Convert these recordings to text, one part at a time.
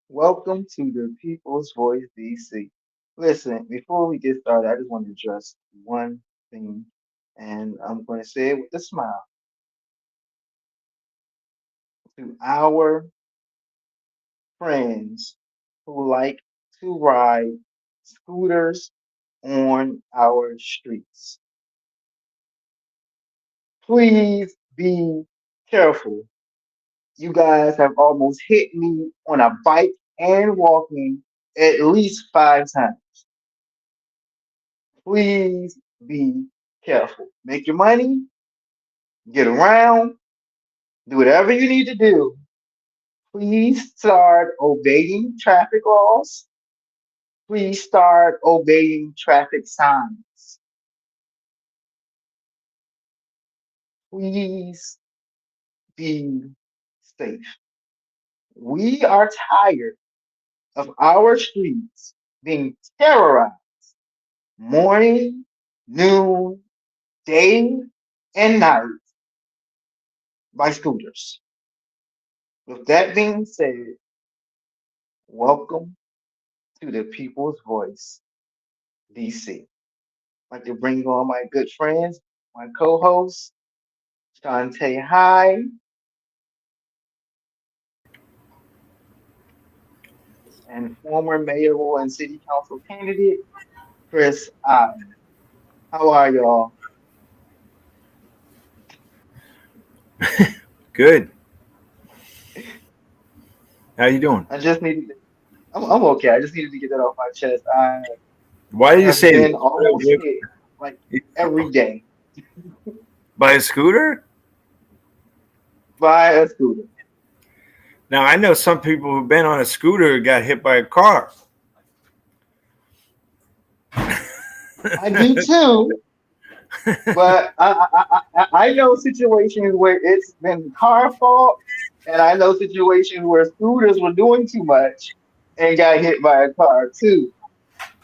Welcome to the People's Voice DC. Listen, before we get started, I just want to address one thing, and I'm going to say it with a smile to our friends who like to ride scooters on our streets. Please be careful. You guys have almost hit me on a bike and walking at least 5 times. Please be careful. Make your money, get around, do whatever you need to do. Please start obeying traffic laws. Please start obeying traffic signs. Please be safe. We are tired of our streets being terrorized morning, noon, day, and night by scooters. With that being said, welcome to the People's Voice, DC. I'd like to bring on my good friends, my co-host, Shantae High, and former mayoral and city council candidate, Chris I. How are y'all? Good. How you doing? I just needed to, I'm okay. I just needed to get that off my chest. I Why do you have say been almost that? hit like every day By a scooter? by a scooter. Now I know some people who've been on a scooter got hit by a car. I do too, but I know situations where it's been car fault, and I know situations where scooters were doing too much and got hit by a car too.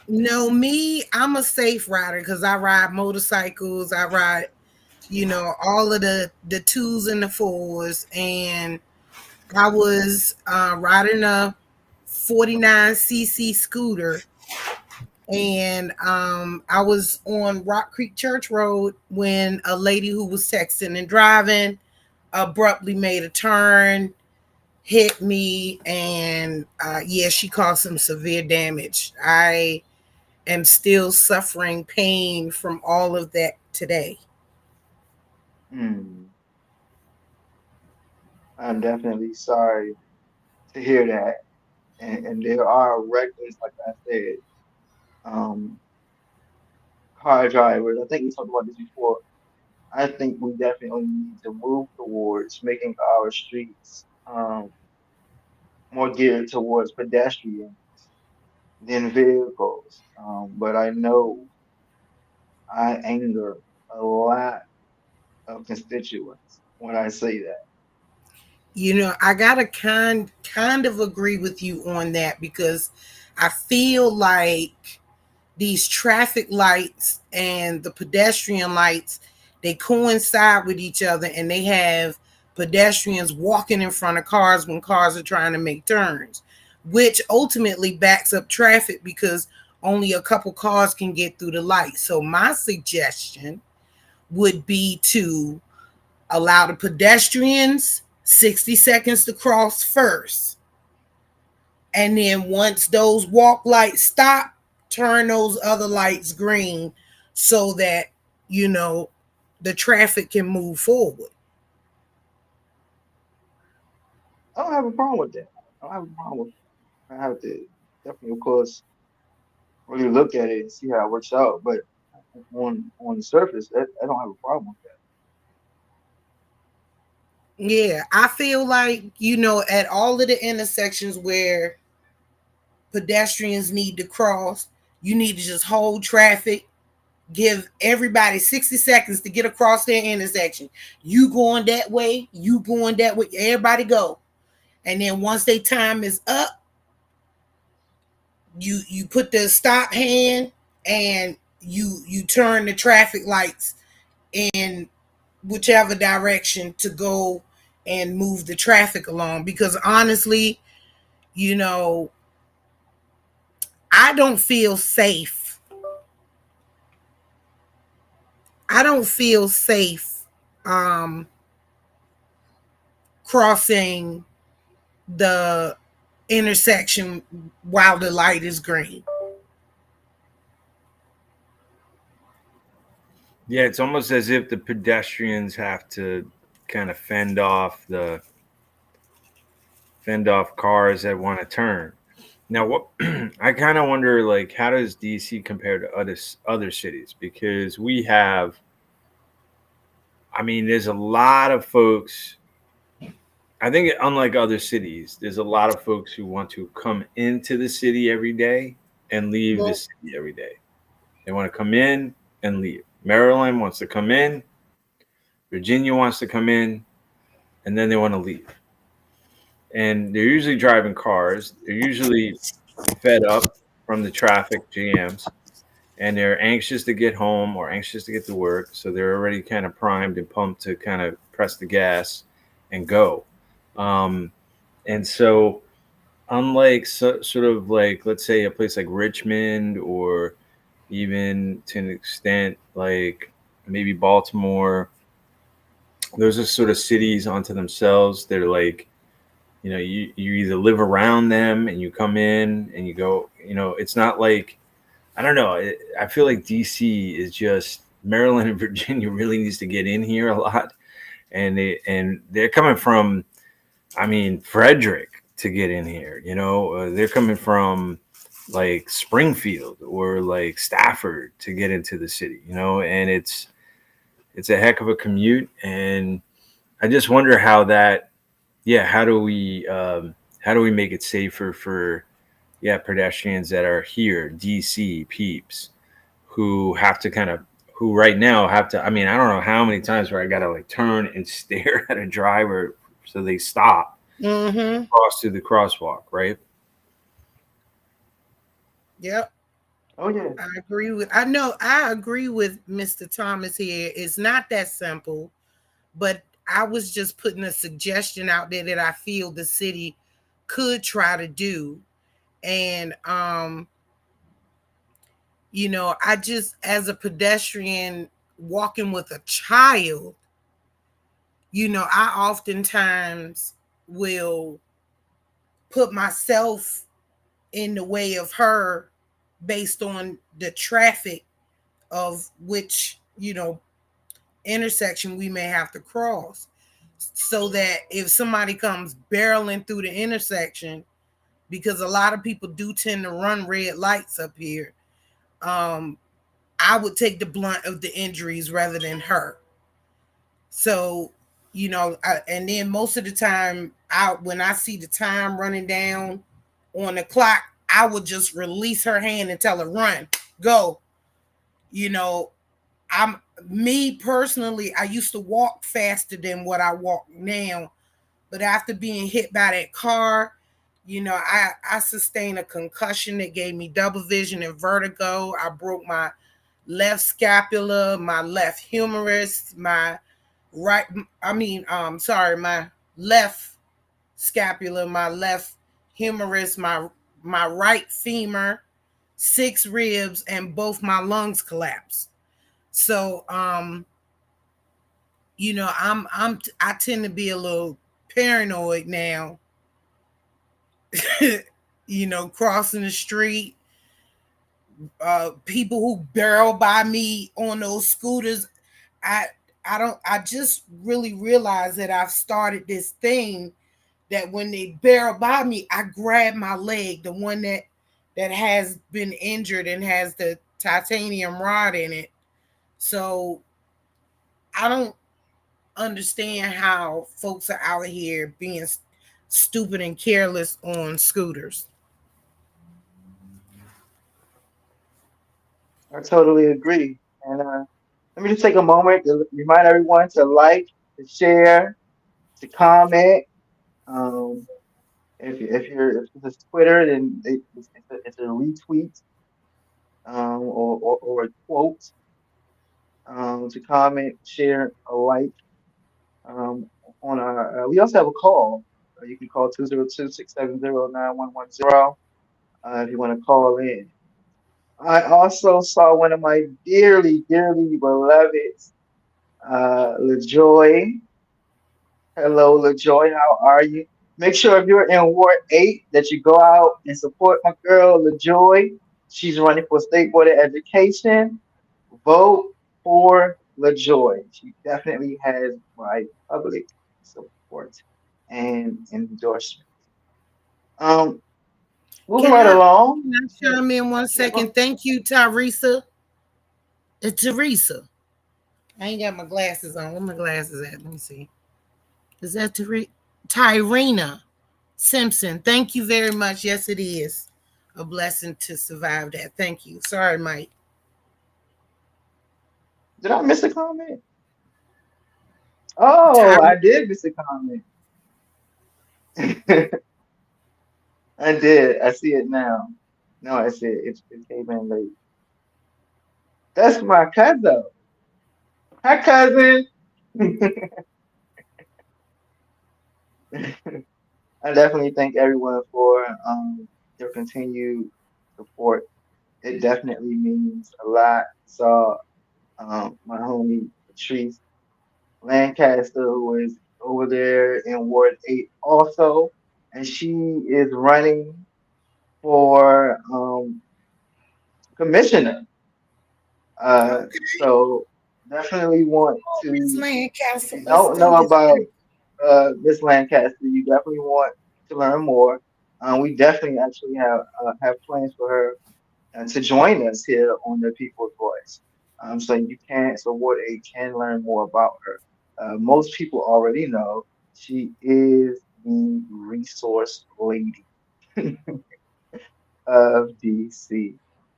No, me, I'm a safe rider because I ride motorcycles. I ride, all of the twos and the fours, and I was riding a 49cc scooter, and I was on Rock Creek Church Road when a lady who was texting and driving abruptly made a turn, hit me, and yeah, she caused some severe damage. I am still suffering pain from all of that today. Hmm. I'm definitely sorry to hear that. And there are reckless, like I said, um, car drivers. I think we talked about this before. I think we definitely need to move towards making our streets more geared towards pedestrians than vehicles. But I know I anger a lot of constituents when I say that. I gotta kind of agree with you on that because I feel like these traffic lights and the pedestrian lights, they coincide with each other, and they have pedestrians walking in front of cars when cars are trying to make turns, which ultimately backs up traffic because only a couple cars can get through the light. So my suggestion would be to allow the pedestrians 60 seconds to cross first. And then once those walk lights stop, turn those other lights green so that, you know, the traffic can move forward. I don't have a problem with that. I don't have a problem with I have to definitely, of course, really look at it and see how it works out. But on the surface, I don't have a problem with Yeah, I feel like, at all of the intersections where pedestrians need to cross, you need to just hold traffic, give everybody 60 seconds to get across their intersection. You going that way, you going that way, everybody go. And then once their time is up, you put the stop hand, and you turn the traffic lights in whichever direction to go and move the traffic along, because honestly, You know, I don't feel safe. I don't feel safe um, crossing the intersection while the light is green. Yeah, it's almost as if the pedestrians have to kind of fend off cars that want to turn. Now, what I kind of wonder, like, how does DC compare to other cities? Because we have, I mean, there's a lot of folks. I think unlike other cities, there's a lot of folks who want to come into the city every day and leave the Well, city every day. They want to come in and leave. Maryland wants to come in, Virginia wants to come in, and then they want to leave. And they're usually driving cars. They're usually fed up from the traffic jams, and they're anxious to get home or anxious to get to work. So they're already kind of primed and pumped to kind of press the gas and go. Um, and so, unlike sort of like, let's say, a place like Richmond, or even to an extent like maybe Baltimore, those are sort of cities onto themselves. They're like, you either live around them and you come in and you go. It's not like, I don't know. I feel like DC is just, Maryland and Virginia really needs to get in here a lot, and they're coming from, I mean, Frederick to get in here. They're coming from like Springfield or like Stafford to get into the city. And it's a heck of a commute, and I just wonder how that. Yeah, how do we make it safer for, yeah, pedestrians that are here, DC peeps, who have to kind of, who right now have to, I mean, I don't know how many times where I gotta like turn and stare at a driver so they stop, mm-hmm. cross through the crosswalk, right? Yep. Oh yeah. I agree with Mr. Thomas here. It's not that simple, but I was just putting a suggestion out there that I feel the city could try to do. And I just, as a pedestrian walking with a child, I oftentimes will put myself in the way of her based on the traffic of which, intersection we may have to cross. So that if somebody comes barreling through the intersection, because a lot of people do tend to run red lights up here, um, I would take the blunt of the injuries rather than her. So, and then most of the time, when I see the time running down on the clock, I would just release her hand and tell her, run, go. You know, I'm me personally, I used to walk faster than what I walk now. But after being hit by that car, I sustained a concussion that gave me double vision and vertigo. I broke my left scapula, my left humerus, my right, sorry, my left scapula, my left humerus, my right femur, six ribs, and both my lungs collapsed. So, I tend to be a little paranoid now. Crossing the street, people who barrel by me on those scooters. I I just really realized that I've started this thing that when they barrel by me, I grab my leg, the one that has been injured and has the titanium rod in it. So I don't understand how folks are out here being stupid and careless on scooters. I totally agree. And let me just take a moment to remind everyone to like, to share, to comment. Um, if it's Twitter, then it's a retweet, or a quote, to comment, share, or like, um, on our. We also have a call. You can call 202-670-9110 if you want to call in. I also saw one of my dearly, dearly beloved, LaJoy. Hello, LaJoy. How are you? Make sure if you're in Ward 8 that you go out and support my girl, LaJoy. She's running for State Board of Education. Vote for LaJoy. She definitely has my public support and endorsement. Um, moving Can right I, along. can I chime in one Yeah, second? Thank you, Teresa. Teresa. I ain't got my glasses on. Where my glasses at? Let me see. Is that Tyrena Simpson? Thank you very much. Yes, it is a blessing to survive that. Thank you. Sorry, Mike. did I miss a comment? Oh, Ty- I did miss a comment. I did. I see it now. No, I see it. It came in late. That's my cousin. Hi, cousin. I definitely thank everyone for your continued support. It definitely means a lot. So, my homie Patrice Lancaster, who is over there in Ward 8 also, and she is running for commissioner. So definitely want Miss to, if Lancaster, you let's don't know do this about thing. Miss Lancaster, you definitely want to learn more. We definitely actually have plans for her to join us here on the People's Voice. So Ward 8 can learn more about her. Most people already know she is the resource lady of DC.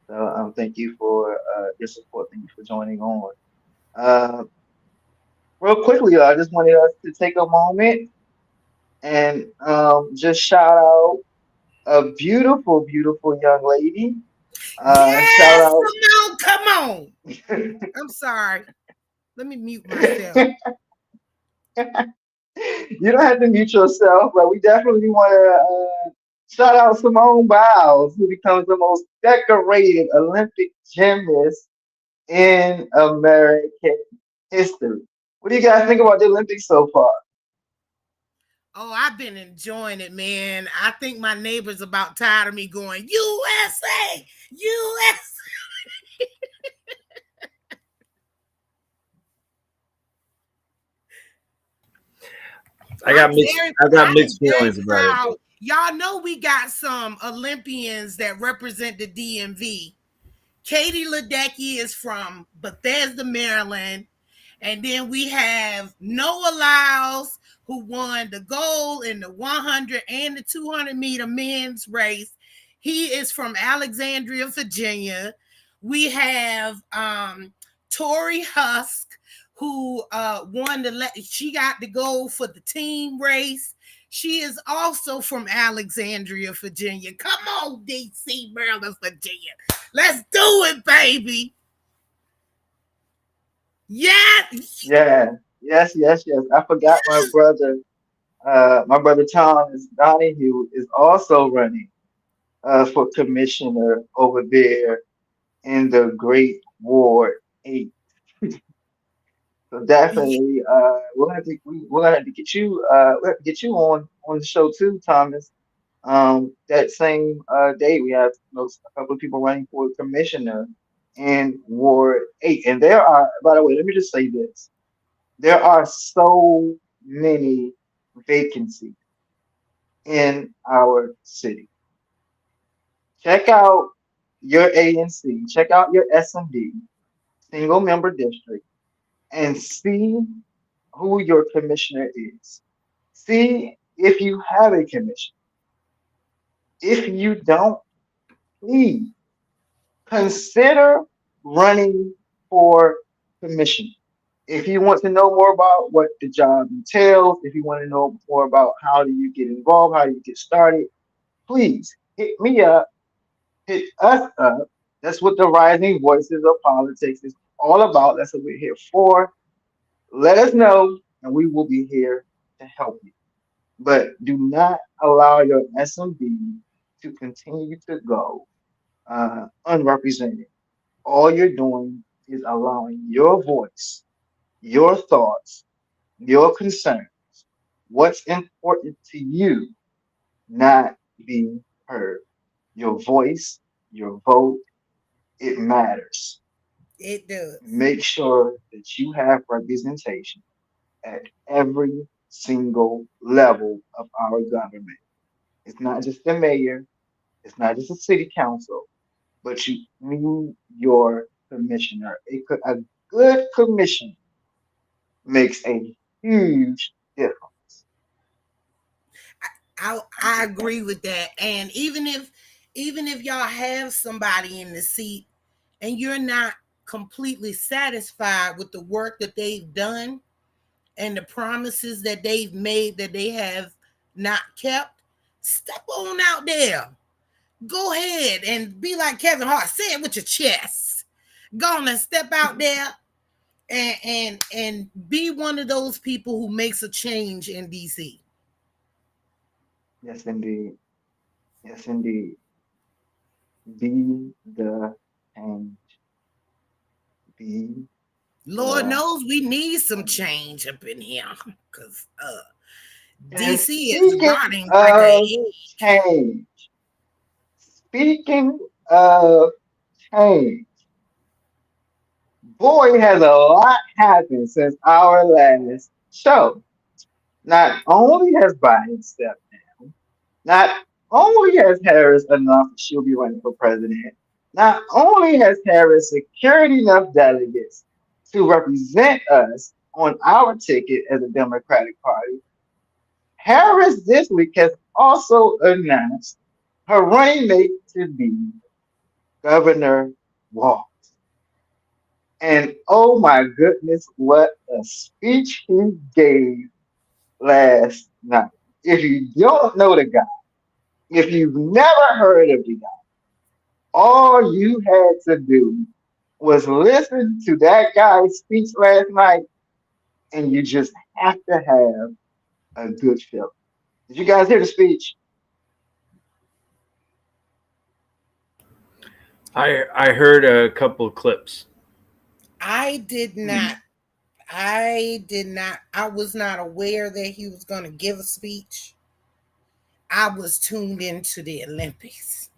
So thank you for your support. Thank you for joining on. Uh, real quickly, I just wanted us to take a moment and just shout out a beautiful, beautiful young lady. Shout Yes, out. come on, come on. I'm sorry. Let me mute myself. You don't have to mute yourself, but we definitely want to shout out Simone Biles, who becomes the most decorated Olympic gymnast in American history. What do you guys think about the Olympics so far? Oh, I've been enjoying it, man. I think my neighbor's about tired of me going, USA, USA. I'm very I got proud. I'm mixed very feelings about it. proud. Y'all know we got some Olympians that represent the DMV. Katie Ledecky is from Bethesda, Maryland. And then we have Noah Lyles, who won the gold in the 100 and the 200-meter men's race. He is from Alexandria, Virginia. We have Tori Husk, who won she got the gold for the team race. She is also from Alexandria, Virginia. Come on, DC, Maryland, Virginia. Let's do it, baby. Yes. Yeah, yes. I forgot my brother Thomas Donahue is also running for commissioner over there in the Great Ward 8. So definitely, we'll have to get you on the show too, Thomas. That same day we have a couple of people running for commissioner in Ward 8, and there are, by the way, let me just say this: there are so many vacancies in our city. Check out your ANC, check out your SMD, single member district, and see who your commissioner is. See if you have a commission. If you don't, please consider running for commission. If you want to know more about what the job entails, if you want to know more about how do you get involved, how do you get started, please hit me up, hit us up. That's what the Rising Voices of Politics is all about. That's what we're here for. Let us know, and we will be here to help you. but do not allow your SMB to continue to go unrepresented. All you're doing is allowing your voice, your thoughts, your concerns, what's important to you, not be heard. Your voice, your vote, it matters. It does. Make sure that you have representation at every single level of our government. It's not just the mayor, it's not just the city council, but you need your commissioner. A good commissioner makes a huge difference. I agree with that. And even if y'all have somebody in the seat and you're not completely satisfied with the work that they've done and the promises that they've made that they have not kept, step on out there. Go ahead and be like Kevin Hart. Say it with your chest. Go on and step out there and be one of those people who makes a change in DC. Yes, indeed. Yes, indeed. Be the change. Be Lord the knows we need some change. change up in here because And DC is speaking rotting like a of egg. change, speaking of change, boy, has a lot happened since our last show. Not only has Biden stepped down, not only has Harris announced she'll be running for president, not only has Harris secured enough delegates to represent us on our ticket as a Democratic Party, Harris this week has also announced her running mate to be Governor Walz. And oh my goodness, what a speech he gave last night. If you don't know the guy, if you've never heard of the guy, all you had to do was listen to that guy's speech last night, and you just have to have a good feeling. Did you guys hear the speech? I heard a couple of clips. I did Hmm. not. I did not. I was not aware that he was going to give a speech. I was tuned into the Olympics.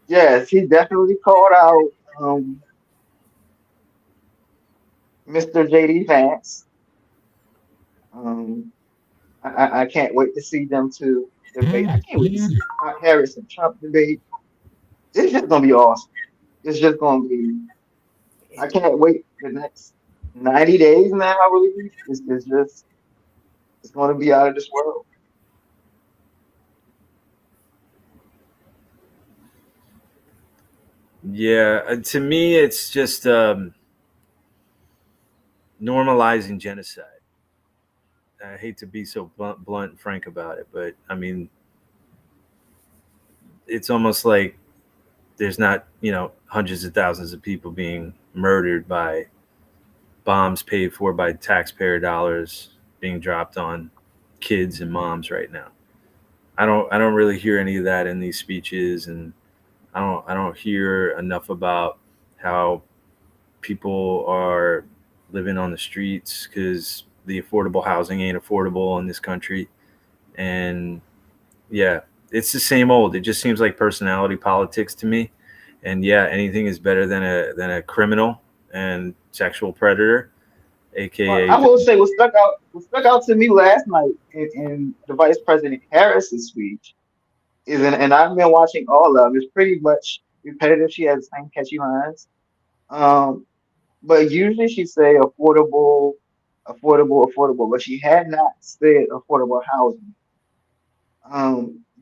Yes, he definitely called out um, Mr. JD Vance. Um, I can't wait to see them two debate. I can't wait to see Harris and Trump debate. It's just gonna be awesome. It's just gonna be. I can't wait the next 90 days now. I believe it's just it's gonna be out of this world. Yeah, to me, it's just normalizing genocide. I hate to be so blunt and frank about it, but I mean, it's almost like there's not, hundreds of thousands of people being murdered by bombs paid for by taxpayer dollars being dropped on kids and moms right now. I don't really hear any of that in these speeches, and I don't hear enough about how people are living on the streets because the affordable housing ain't affordable in this country. And yeah, it's the same old. It just seems like personality politics to me. And yeah, anything is better than a criminal and sexual predator, Well, aka I will say what stuck out to me last night in the Vice President Harris's speech is, and I've been watching all of it, it's pretty much repetitive. She has the same catchy lines. Um, but usually she say affordable, affordable, affordable, but she had not said affordable housing.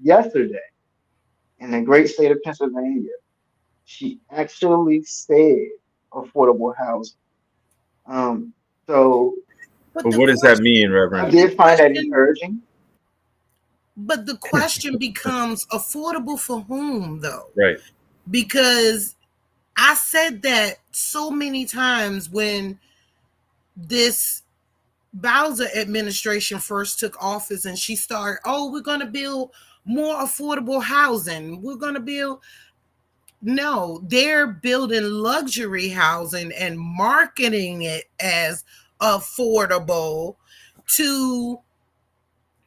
Yesterday in the great state of Pennsylvania, she actually said affordable housing. Um, so But but the what does that question, mean, I Reverend? the did find that question, encouraging. but the question becomes affordable for whom, though? Right. because I said that so many times when this Bowser administration first took office and she started, oh, we're going to build more affordable housing. We're going to build. No, they're building luxury housing and marketing it as affordable to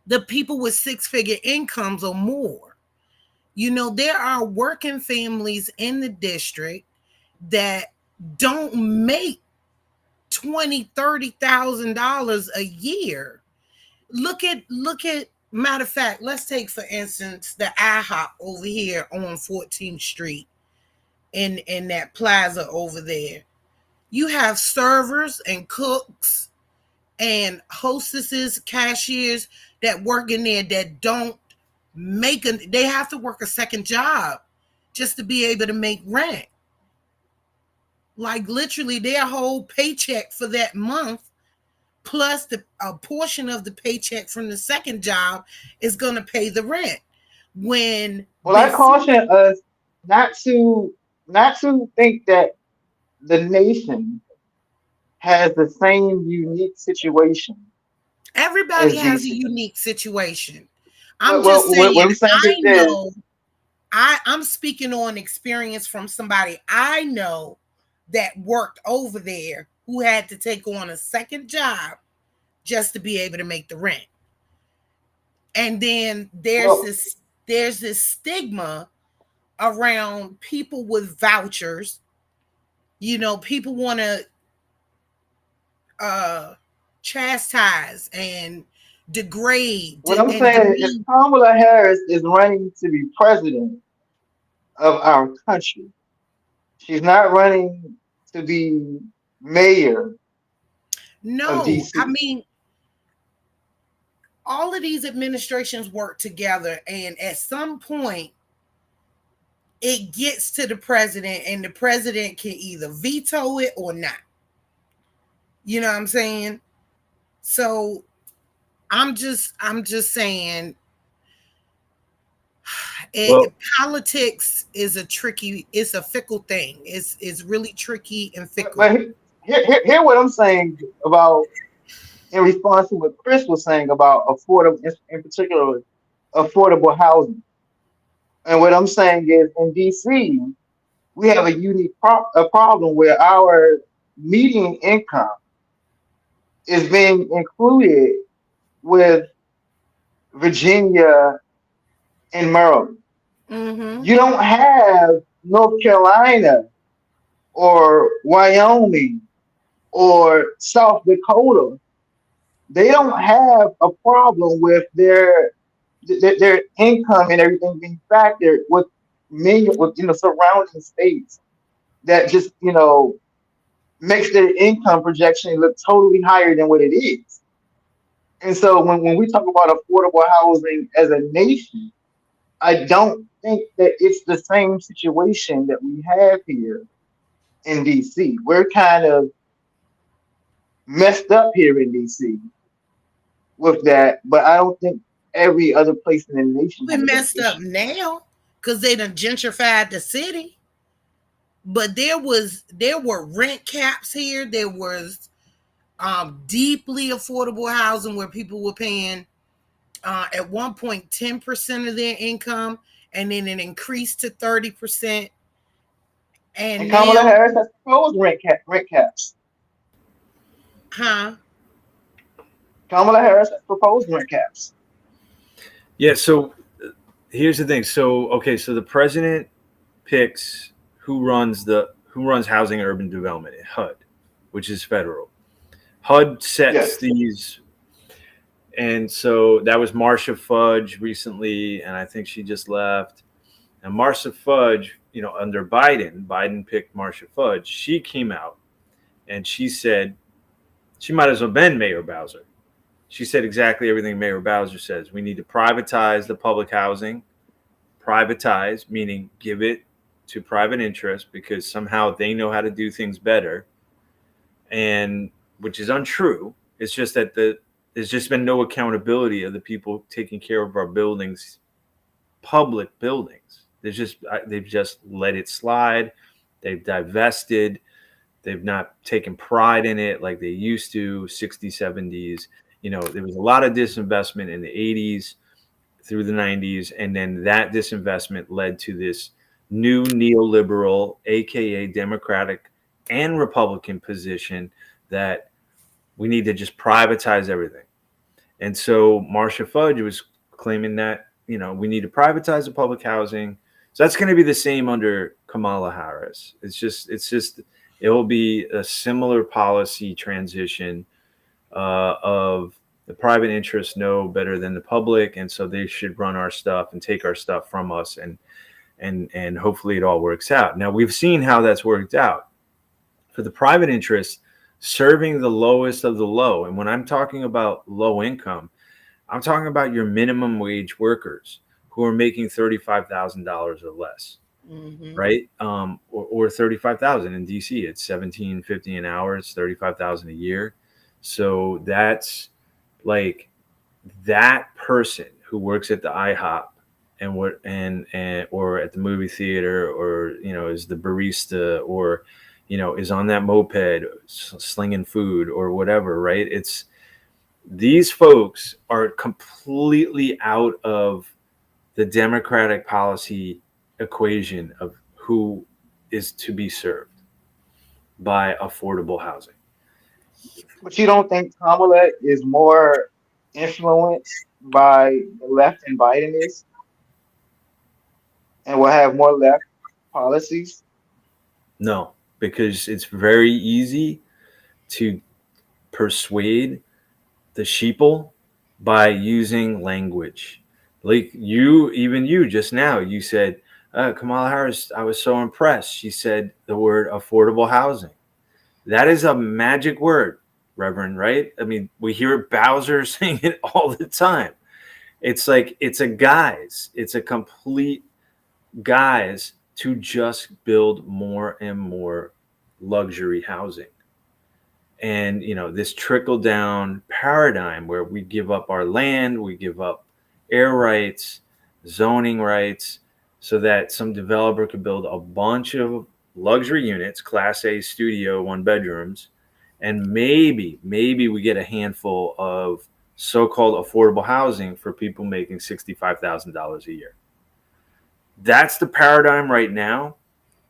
the people with six-figure incomes or more. There are working families in the district that don't make $20,000-$30,000 a year. Look at matter of fact, let's take for instance the IHOP over here on 14th Street in that plaza over there. You have servers and cooks and hostesses, cashiers that work in there that don't they have to work a second job just to be able to make rent. Like literally their whole paycheck for that month plus a portion of the paycheck from the second job is going to pay the rent. Well, I caution us not to think that the nation has the same unique situation Everybody as has a DC. unique situation. I'm Well, just saying, what I'm saying I is this. know, I'm speaking on experience from somebody I know that worked over there who had to take on a second job just to be able to make the rent. And then Well, there's this stigma around people with vouchers. People want to chastise and degrade what I'm and saying is demean. Kamala Harris is running to be president of our country. She's not running to be mayor of No, I DC. mean, all of these administrations work together, and at some point, it gets to the president, and the president can either veto it or not. You know what I'm saying? So I'm just saying, Well, politics is it's a fickle thing. It's really tricky and fickle. But hear what I'm saying about in response to what Chris was saying about affordable, in particular, affordable housing. And what I'm saying is in DC, we have a unique a problem where our median income is being included with Virginia and Maryland. Mm-hmm. You don't have North Carolina or Wyoming or South Dakota. They don't have a problem with their income and everything being factored with many with surrounding states that just makes their income projection look totally higher than what it is. And so when we talk about affordable housing as a nation, I don't think that it's the same situation that we have here in DC. We're kind of messed up here in DC with that, but I don't think every other place in the nation We're has that messed up issue. now because they done gentrified the city. But there were rent caps here. There was deeply affordable housing where people were paying at one point 10% of their income, and then it increased to 30%. And And Kamala now, Harris has proposed rent caps. huh? Kamala Harris has proposed rent caps. yeah. So here's the thing. So okay, so the president picks who runs housing and urban development at HUD, which is federal. HUD sets Yes. these, and so that was Marcia Fudge recently, and I think she just left. And Marcia Fudge, under Biden picked Marcia Fudge. She came out and she said she might as well been Mayor Bowser. She said exactly everything Mayor Bowser says. We need to privatize the public housing. Privatize, meaning give it to private interests because somehow they know how to do things better. And which is untrue. It's just that there's just been no accountability of the people taking care of our buildings, public buildings. They've just let it slide. They've divested. They've not taken pride in it like they used to, 60s, 70s. There was a lot of disinvestment in the 80s through the 90s. And then that disinvestment led to this new neoliberal, AKA Democratic and Republican position that we need to just privatize everything. And so Marcia Fudge was claiming that, we need to privatize the public housing. So that's going to be the same under Kamala Harris. It will be a similar policy transition of the private interests know better than the public, and so they should run our stuff and take our stuff from us, and hopefully it all works out. Now, we've seen how that's worked out for the private interests serving the lowest of the low. And when I'm talking about low income, I'm talking about your minimum wage workers who are making $35,000 or less, right? Or $35,000 in DC. It's $17.50 an hour. It's $35,000 a year. So that's like that person who works at the IHOP and or at the movie theater, or is the barista, or is on that moped slinging food or whatever, right? It's these folks are completely out of the Democratic policy equation of who is to be served by affordable housing. But you don't think Kamala is more influenced by the left than Biden is, and will have more left policies? No, because it's very easy to persuade the sheeple by using language. Like you just now, you said, Kamala Harris, I was so impressed. She said the word affordable housing. That is a magic word, Reverend, right? I mean, we hear Bowser saying it all the time. It's like, it's a complete guise to just build more and more luxury housing. And, this trickle down paradigm where we give up our land, we give up air rights, zoning rights, so that some developer could build a bunch of luxury units, Class A studio, 1 bedrooms, and maybe we get a handful of so-called affordable housing for people making $65,000 a year. That's the paradigm right now.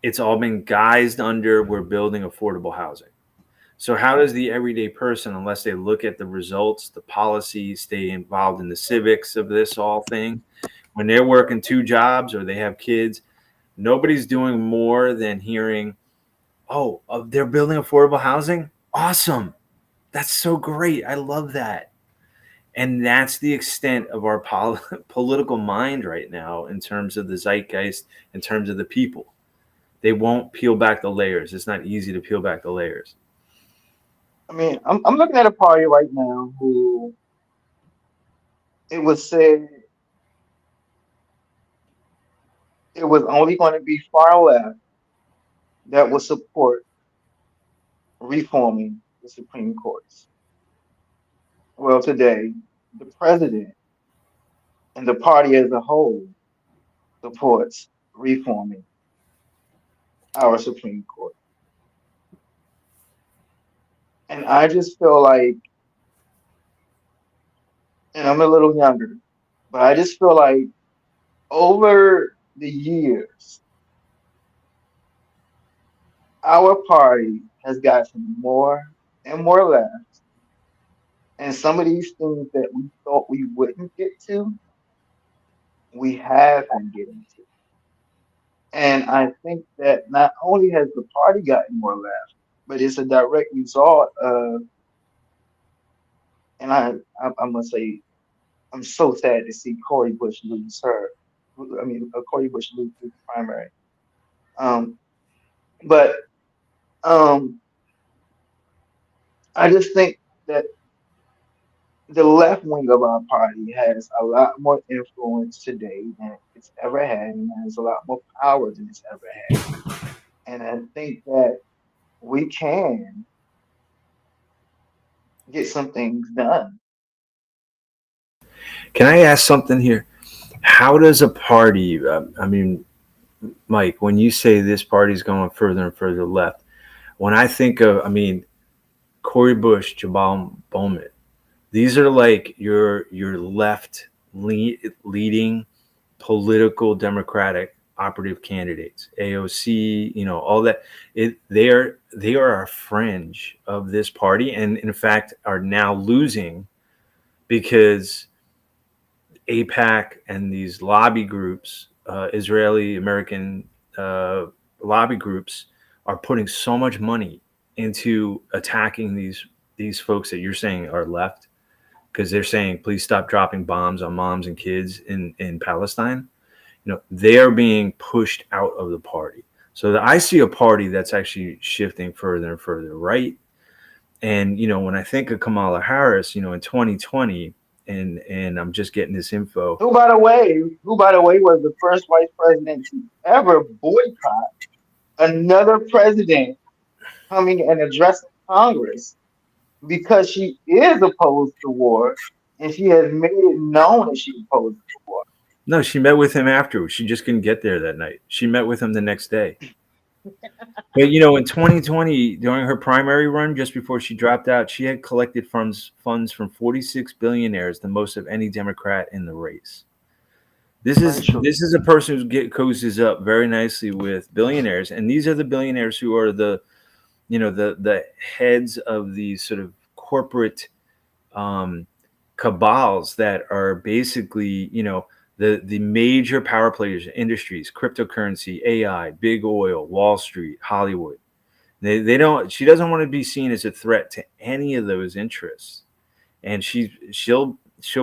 It's all been guised under we're building affordable housing. So how does the everyday person, unless they look at the results, the policies, stay involved in the civics of this all thing, when they're working 2 jobs or they have kids, nobody's doing more than hearing, oh, they're building affordable housing? Awesome. That's so great. I love that. And that's the extent of our political mind right now in terms of the zeitgeist, in terms of the people. They won't peel back the layers. It's not easy to peel back the layers. I mean, I'm looking at a party right now who it was said it was only going to be far left that would support reforming the Supreme Courts. Well, today, the president and the party as a whole supports reforming our Supreme Court. And I just feel like, and I'm a little younger, but I just feel like over the years, our party has gotten more and more left. And some of these things that we thought we wouldn't get to, we have been getting to. And I think that not only has the party gotten more left, but it's a direct result of, and I must say, I'm so sad to see Cori Bush lose Cori Bush lose the primary. But I just think that the left wing of our party has a lot more influence today than it's ever had, and has a lot more power than it's ever had. And I think that we can get some things done. Can I ask something here? How does a party, Mike, when you say this party's going further and further left, when I think of, I mean, Cori Bush, Jabal Bowman, these are like your left leading political Democratic operative candidates, AOC, you know, all that. They are a fringe of this party, and in fact are now losing because APAC and these lobby groups, Israeli American lobby groups, are putting so much money into attacking these folks that you're saying are left, because they're saying please stop dropping bombs on moms and kids in Palestine. You know, they are being pushed out of the party. So I see a party that's actually shifting further and further right. And you know, when I think of Kamala Harris, you know, in 2020, and I'm just getting this info. Who by the way was the first vice president to ever boycott another president coming and addressing Congress because she is opposed to war and she has made it known that she's opposed to war. No, she met with him afterwards. She just couldn't get there that night. She met with him the next day. But you know, in 2020, during her primary run, just before she dropped out, she had collected funds from 46 billionaires, the most of any Democrat in the race. This Very is true. this is a person who cozies up very nicely with billionaires, and these are the billionaires who are the, you know, the heads of these sort of corporate um, cabals that are basically, you know, the major power players, industries, cryptocurrency, AI, big oil, Wall Street, Hollywood. They don't. She doesn't want to be seen as a threat to any of those interests, and she'll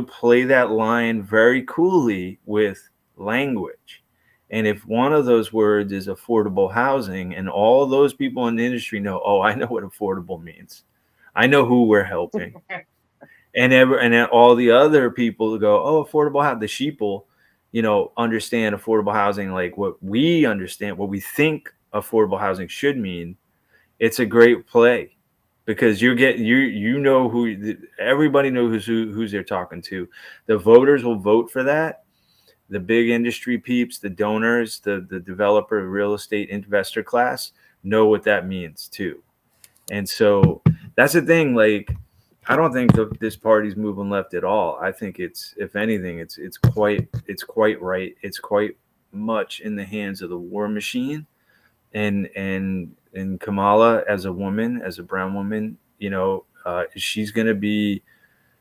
play that line very coolly with language. And if one of those words is affordable housing, and all those people in the industry know, oh, I know what affordable means. I know who we're helping. And then all the other people go, oh, affordable housing. The sheeple, you know, understand affordable housing like what we understand, what we think affordable housing should mean. It's a great play because you know who everybody knows who's they're talking to. The voters will vote for that. The big industry peeps, the donors, the developer, real estate investor class know what that means too. And so that's the thing. Like, I don't think this party's moving left at all. I think it's, if anything, it's quite right. It's quite much in the hands of the war machine, and Kamala as a woman, as a brown woman, you know, she's gonna be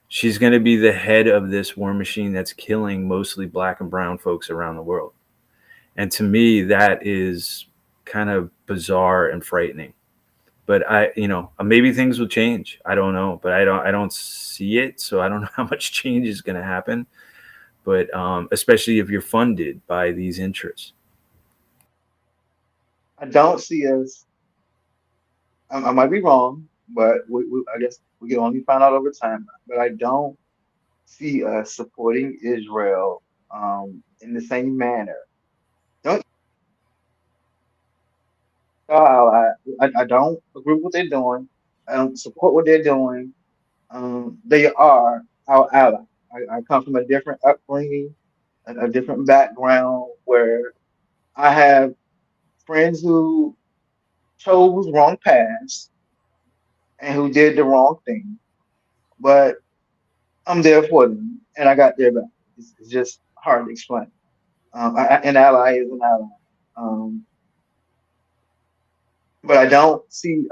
the head of this war machine that's killing mostly black and brown folks around the world. And to me, that is kind of bizarre and frightening. But you know, maybe things will change. I don't know, but I don't see it. So I don't know how much change is going to happen. But especially if you're funded by these interests. I don't see us. I might be wrong, but I guess we can only find out over time. But I don't see us supporting Israel in the same manner. Don't I don't agree with what they're doing. I don't support what they're doing. They are our ally. I come from a different upbringing, a different background where I have friends who chose wrong paths and who did the wrong thing, but I'm there for them and I got their back. It's just hard to explain. An ally is an ally. Um, but I don't see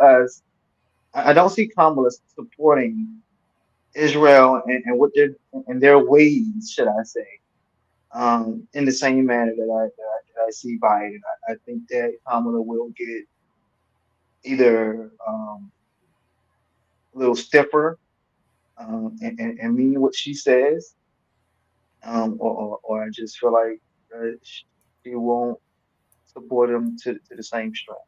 Kamala supporting Israel and what and their ways, should I say, in the same manner that I see Biden. I think that Kamala will get either a little stiffer and mean what she says, or I just feel like she won't support him to the same strength.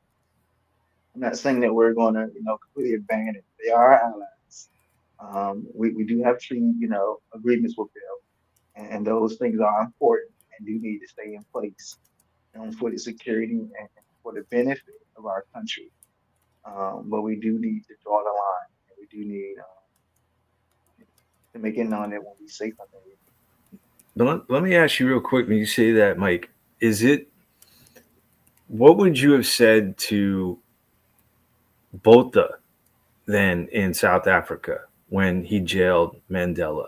I'm not saying that we're going to, completely abandon it. They are our allies. We do have treaty, agreements with them, and those things are important and do need to stay in place for the security and for the benefit of our country. But we do need to draw the line, and we do need to make it known that when we say something, But let me ask you real quick when you say that, Mike, is it What would you have said to Botha then in South Africa when he jailed Mandela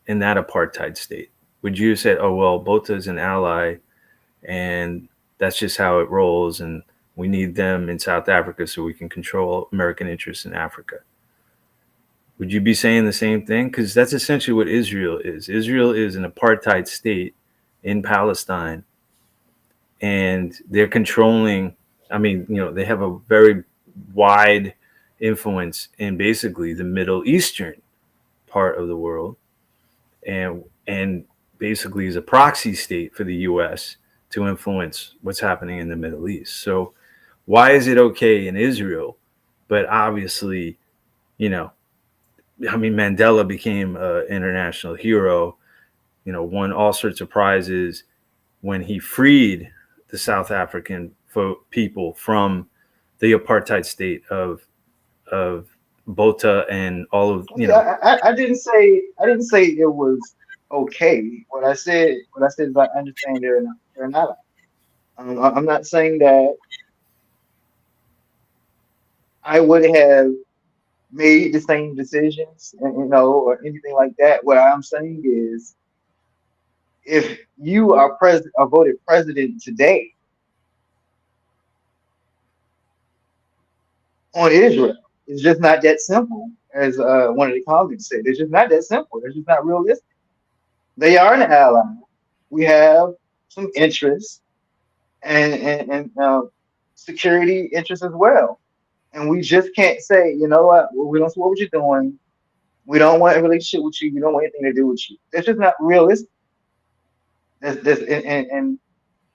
in that apartheid state? Would you have said, "Oh well, Botha is an ally, and that's just how it rolls, and we need them in South Africa so we can control American interests in Africa"? Would you be saying the same thing? Because that's essentially what Israel is. Israel is an apartheid state in Palestine, and they're controlling. I mean, they have a very wide influence in basically the Middle Eastern part of the world, and basically is a proxy state for the U.S. to influence what's happening in the Middle East. So, why is it okay in Israel, but obviously, you know, I mean, Mandela became an international hero, won all sorts of prizes when he freed the South African people from the apartheid state of Botha and all of, I didn't say it was okay. What I said is I understand they're not. I'm not saying that I would have made the same decisions, or anything like that. What I'm saying is, if you are voted president today on Israel, it's just not that simple. As one of the comments said, it's just not that simple. It's just not realistic. They are an ally. We have some interests and security interests as well. And we just can't say, you know what, well, we don't support what you're doing. We don't want a relationship with you. We don't want anything to do with you. That's just not realistic. And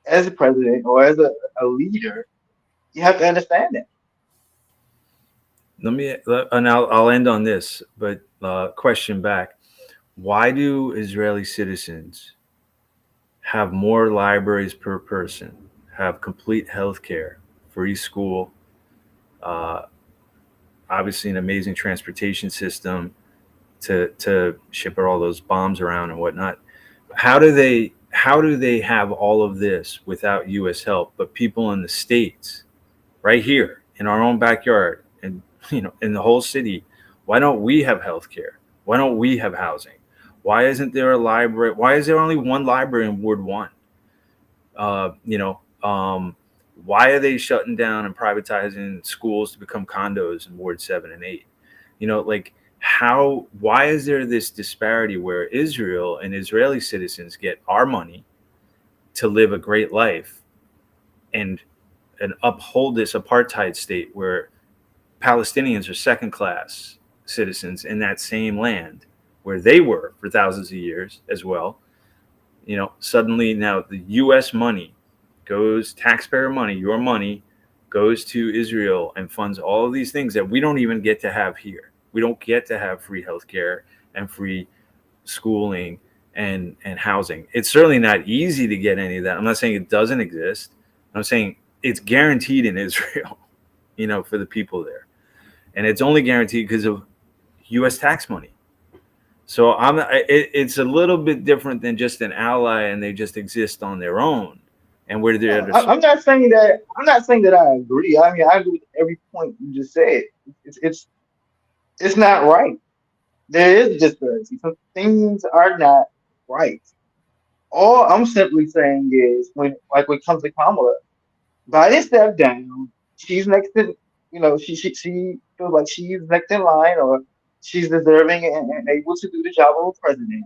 as a president or as a leader, you have to understand that. and I'll end on this, but question back: why do Israeli citizens have more libraries per person, have complete health care, free school, uh, obviously an amazing transportation system to ship all those bombs around and whatnot? How do they have all of this without U.S. help? But people in the states, right here in our own backyard, and in the whole city, why don't we have health care? Why don't we have housing? Why isn't there a library? Why is there only one library in Ward One? Uh, you know, um, why are they shutting down and privatizing schools to become condos in Ward 7 and 8? Like, why is there this disparity where Israel and Israeli citizens get our money to live a great life and uphold this apartheid state where Palestinians are second class citizens in that same land where they were for thousands of years as well? Suddenly now the US money goes, taxpayer money, your money goes to Israel and funds all of these things that we don't even get to have here. We don't get to have free healthcare and free schooling and housing. It's certainly not easy to get any of that. I'm not saying it doesn't exist. I'm saying it's guaranteed in Israel, for the people there. And it's only guaranteed because of US tax money. So it's a little bit different than just an ally and they just exist on their own. And where Yeah, they're I'm not saying that. I'm not saying that I agree. I mean, I agree with every point you just said. It's it's it's not right. There is disparity. Some things are not right. All I'm simply saying is when it comes to Kamala, Biden stepped down. She's next in, she feels like she's next in line, or she's deserving and able to do the job of a president.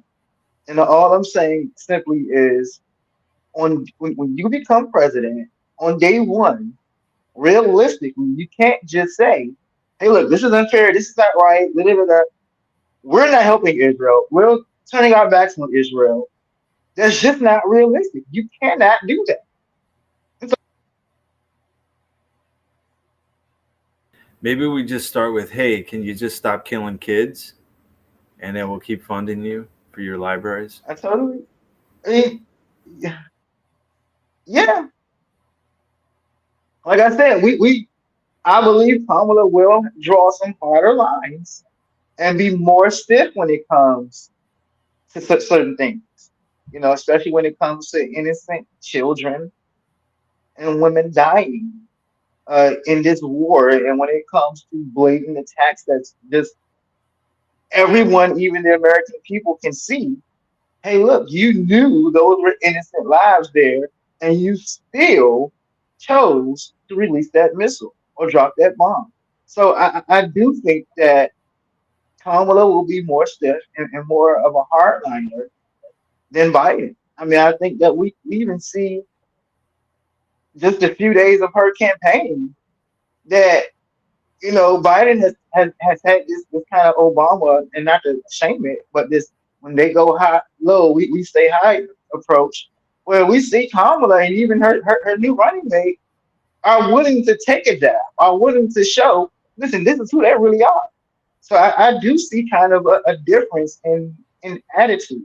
And all I'm saying simply is, when you become president on day one, realistically, you can't just say, "Hey, look, this is unfair. This is not right." Da, da, da, da. We're not helping Israel. We're turning our backs on Israel. That's just not realistic. You cannot do that. And so, maybe we just start with, hey, can you just stop killing kids? And then we'll keep funding you for your libraries. I totally. I mean, yeah. Like I said, I believe Kamala will draw some harder lines and be more stiff when it comes to certain things. Especially when it comes to innocent children and women dying in this war. And when it comes to blatant attacks, that's just everyone, even the American people, can see. Hey, look, you knew those were innocent lives there, and you still chose to release that missile or drop that bomb. So I do think that Kamala will be more stiff and more of a hardliner than Biden. I mean, I think that we even see just a few days of her campaign that Biden has had this kind of Obama, and not to shame it, but this when they go high low, we stay high approach. Where we see Kamala and even her new running mate are willing to take a jab, are willing to show, listen, this is who they really are. So I do see kind of a difference in attitude.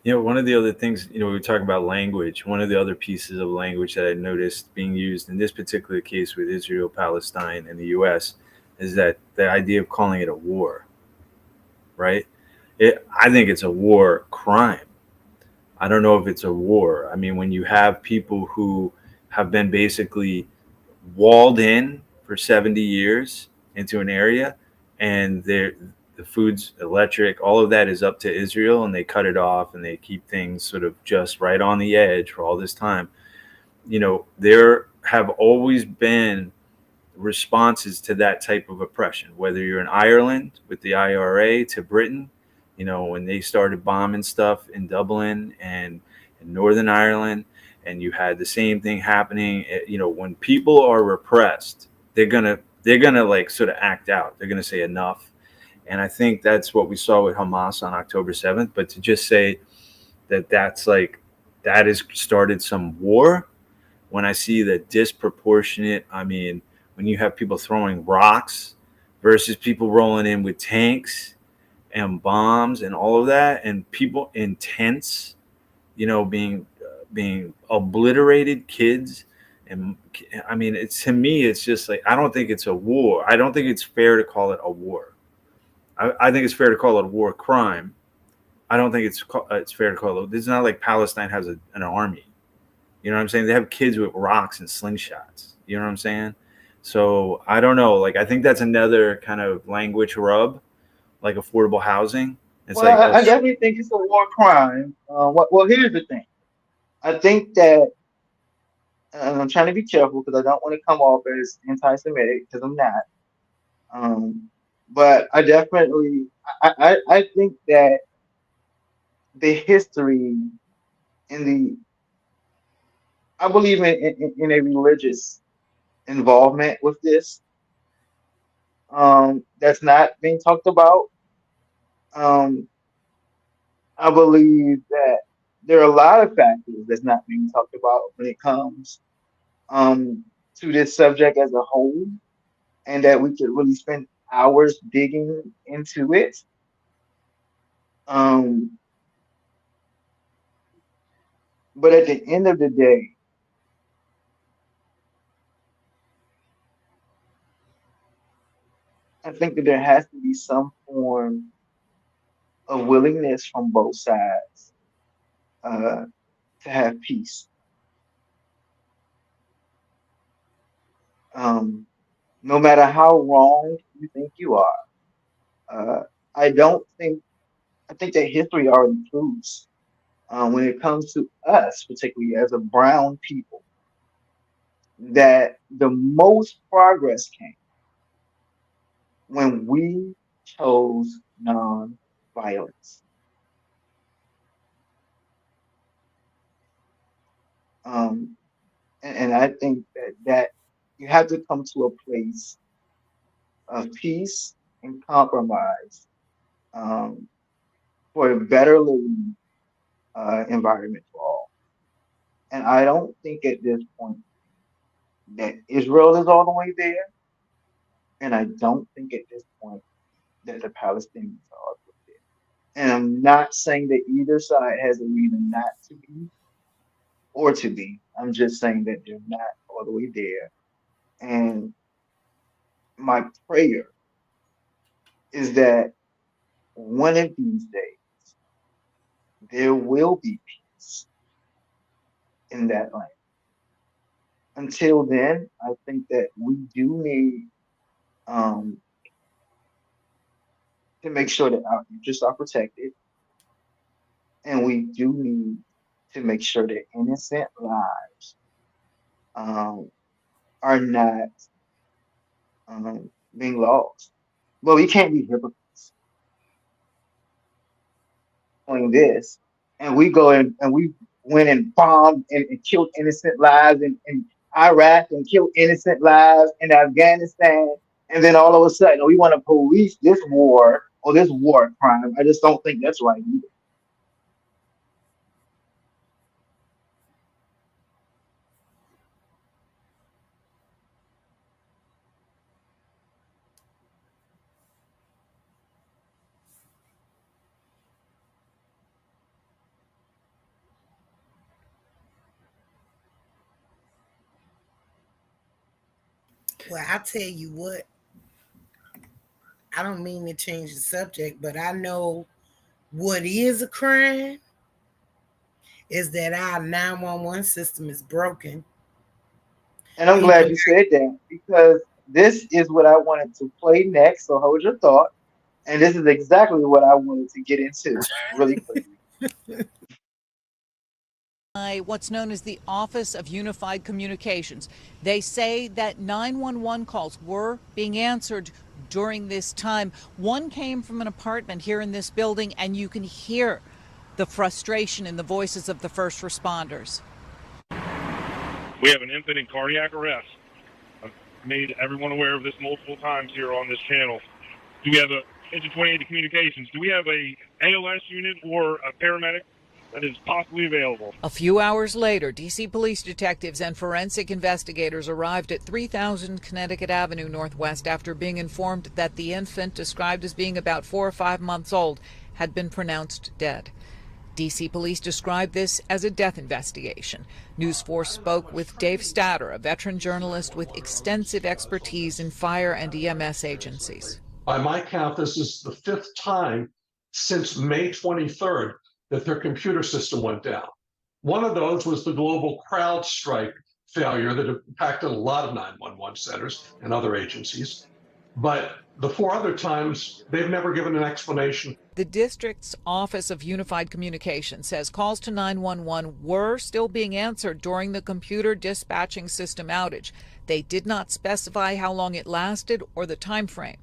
One of the other things, we were talking about language. One of the other pieces of language that I noticed being used in this particular case with Israel, Palestine, and the U.S. is that the idea of calling it a war, right? I think it's a war crime. I don't know if it's a war. I mean, when you have people who have been basically walled in for 70 years into an area, and the food's electric, all of that is up to Israel, and they cut it off and they keep things sort of just right on the edge for all this time. There have always been responses to that type of oppression, whether you're in Ireland with the IRA, to Britain, when they started bombing stuff in Dublin and in Northern Ireland, and you had the same thing happening. When people are repressed, they're gonna like sort of act out. They're gonna say enough. And I think that's what we saw with Hamas on October 7th. But to just say that has started some war, when I see the disproportionate, I mean, when you have people throwing rocks versus people rolling in with tanks and bombs and all of that, and people in tents, being obliterated, kids. And I mean, to me, it's just like, I don't think it's a war. I don't think it's fair to call it a war. I think it's fair to call it a war crime. I don't think it's fair to call it. It's not like Palestine has an army. You know what I'm saying? They have kids with rocks and slingshots. You know what I'm saying? So I don't know. Like, I think that's another kind of language rub, like affordable housing. It's Well, like, oh, I definitely think it's a war crime. Well, here's the thing. I think that, and I'm trying to be careful because I don't want to come off as anti-Semitic because I'm not. Um, but I think that the history in the, I believe in a religious involvement with this, that's not being talked about. Um, I believe that there are a lot of factors that's not being talked about when it comes um, to this subject as a whole, and that we could really spend hours digging into it. Um, but at the end of the day, I think that there has to be some form of willingness from both sides uh, to have peace. Um, no matter how wrong you think you are, uh, I don't think I think that history already proves when it comes to us, particularly as a brown people, that the most progress came when we chose non-violence. Um, and I think that you have to come to a place of peace and compromise um, for a better living environment for all. And I don't think at this point that Israel is all the way there, and I don't think at this point that the Palestinians are all the way there. And I'm not saying that either side has a reason not to be or to be. I'm just saying that they're not all the way there. And my prayer is that one of these days there will be peace in that land. Until then, I think that we do need um, to make sure that our interests are protected, and we do need to make sure that innocent lives um, are not being lost. Well, we can't be hypocrites doing this, and we go in and we went and bombed and killed innocent lives in Iraq and killed innocent lives in Afghanistan, and then all of a sudden we want to police this war or this war crime. I just don't think that's right either. Well, I tell you what, I don't mean to change the subject, but I know what is a crime is that our 911 system is broken. And I'm glad People, you said that because this is what I wanted to play next. So hold your thought. And this is exactly what I wanted to get into really quickly. By what's known as the Office of Unified Communications. They say that 911 calls were being answered during this time. One came from an apartment here in this building, and you can hear the frustration in the voices of the first responders. We have an infant in cardiac arrest. I've made everyone aware of this multiple times here on this channel. Do we have a Engine 28 communications? Do we have a ALS unit or a paramedic that is possibly available? A few hours later, D.C. police detectives and forensic investigators arrived at 3000 Connecticut Avenue Northwest after being informed that the infant, described as being about 4 or 5 months old, had been pronounced dead. D.C. police described this as a death investigation. News 4 spoke with Dave Statter, a veteran journalist with extensive expertise in fire and EMS agencies. By my count, this is the 5th time since May 23rd that their computer system went down. One of those was the global CrowdStrike failure that impacted a lot of 911 centers and other agencies. But the 4 other times, they've never given an explanation. The district's Office of Unified Communications says calls to 911 were still being answered during the computer dispatching system outage. They did not specify how long it lasted or the time frame.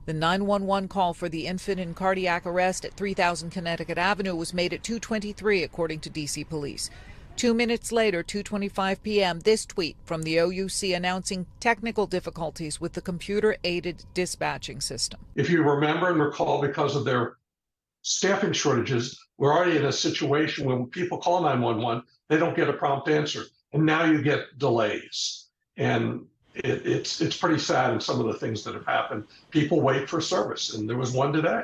The 911 call for the infant in cardiac arrest at 3000 Connecticut Avenue was made at 2:23, according to D.C. police. 2 minutes later, 2:25 p.m., this tweet from the OUC announcing technical difficulties with the computer-aided dispatching system. If you remember and recall, because of their staffing shortages, we're already in a situation when people call 911, they don't get a prompt answer. And now you get delays. And it's pretty sad in some of the things that have happened. People wait for service, and there was one today.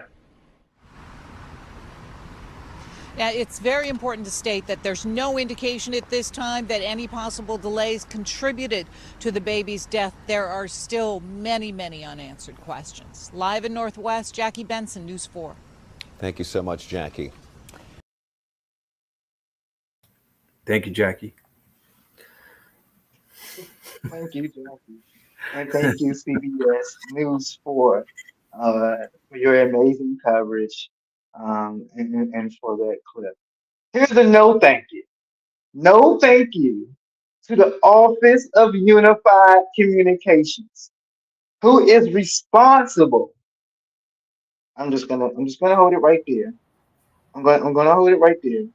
Now, it's very important to state that there's no indication at this time that any possible delays contributed to the baby's death. There are still many, many unanswered questions. Live in Northwest, Jackie Benson, News 4. Thank you so much, Jackie. Thank you, Jackie. Thank you, Jackie. And thank you, CBS News for your amazing coverage and for that clip. Here's a no thank you. No thank you to the Office of Unified Communications, who is responsible. I'm just gonna hold it right there. I'm gonna hold it right there.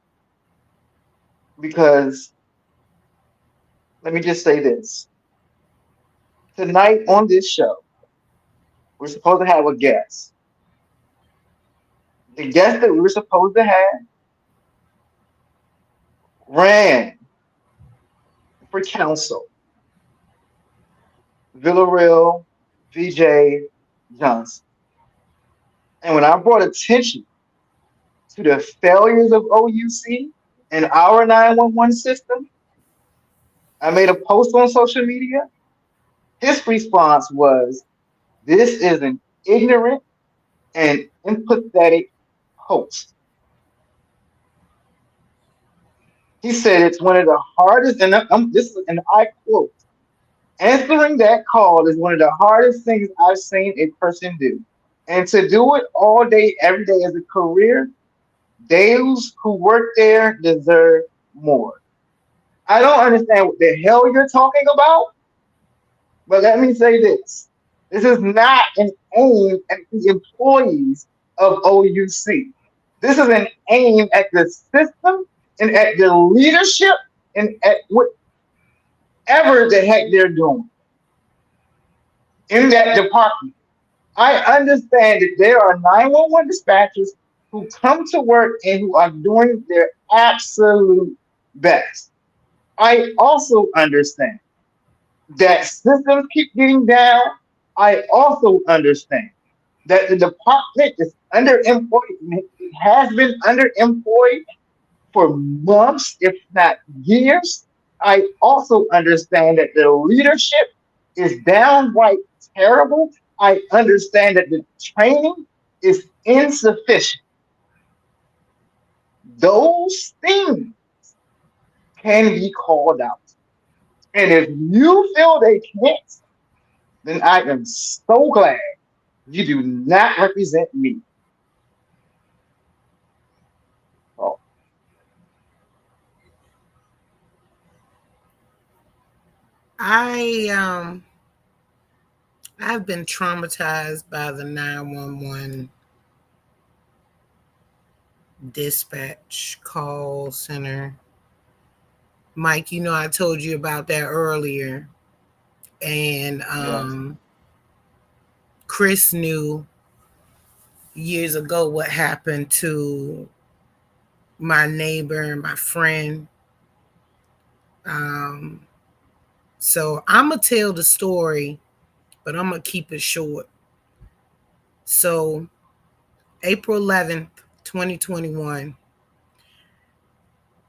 Because let me just say this. Tonight on this show, we're supposed to have a guest. The guest that we were supposed to have ran for council. Villarreal VJ Johnson. And when I brought attention to the failures of OUC and our 911 system, I made a post on social media. His response was, "This is an ignorant, an empathetic host. He said it's one of the hardest, and I quote, answering that call is one of the hardest things I've seen a person do. And to do it all day, every day as a career, those who work there deserve more. I don't understand what the hell you're talking about, but let me say this. This is not an aim at the employees of OUC. This is an aim at the system and at the leadership and at whatever the heck they're doing in that department. I understand that there are 911 dispatchers who come to work and who are doing their absolute best. I also understand that systems keep getting down. I also understand that the department is underemployed. It has been underemployed for months, if not years. I also understand that the leadership is downright terrible. I understand that the training is insufficient. Those things can be called out. And if you feel they can't, then I am so glad you do not represent me. Oh. I've been traumatized by the 911 dispatch call center. Mike, you know I told you about that earlier. And Yes. Chris knew years ago what happened to my neighbor, my friend. So I'm going to tell the story, but I'm going to keep it short. So April 11th, 2021,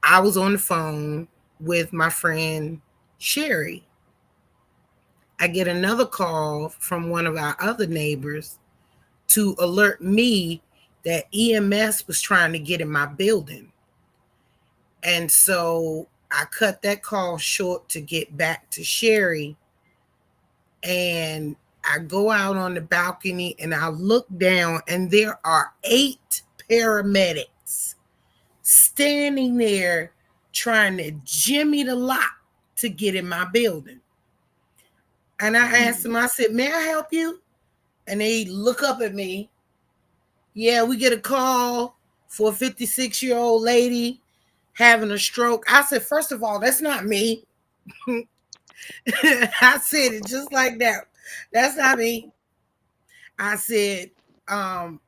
I was on the phone with my friend Sherry. I get another call from one of our other neighbors to alert me that EMS was trying to get in my building. And so I cut that call short to get back to Sherry. And I go out on the balcony and I look down, and there are 8 paramedics standing there trying to jimmy the lock to get in my building. And I asked them, I said, may I help you? And they look up at me. Yeah, we get a call for a 56-year-old lady having a stroke. I said, first of all, that's not me. I said it just like that. That's not me. I said, that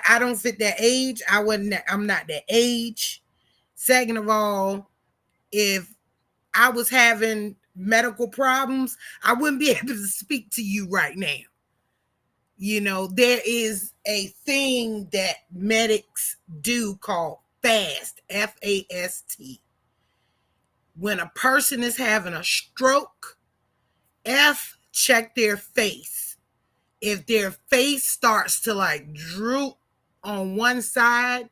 I don't fit that age. I'm not that age. Second of all, if I was having medical problems, I wouldn't be able to speak to you right now. You know, there is a thing that medics do called FAST, F-A-S-T. When a person is having a stroke, F, check their face. If their face starts to like droop on one side,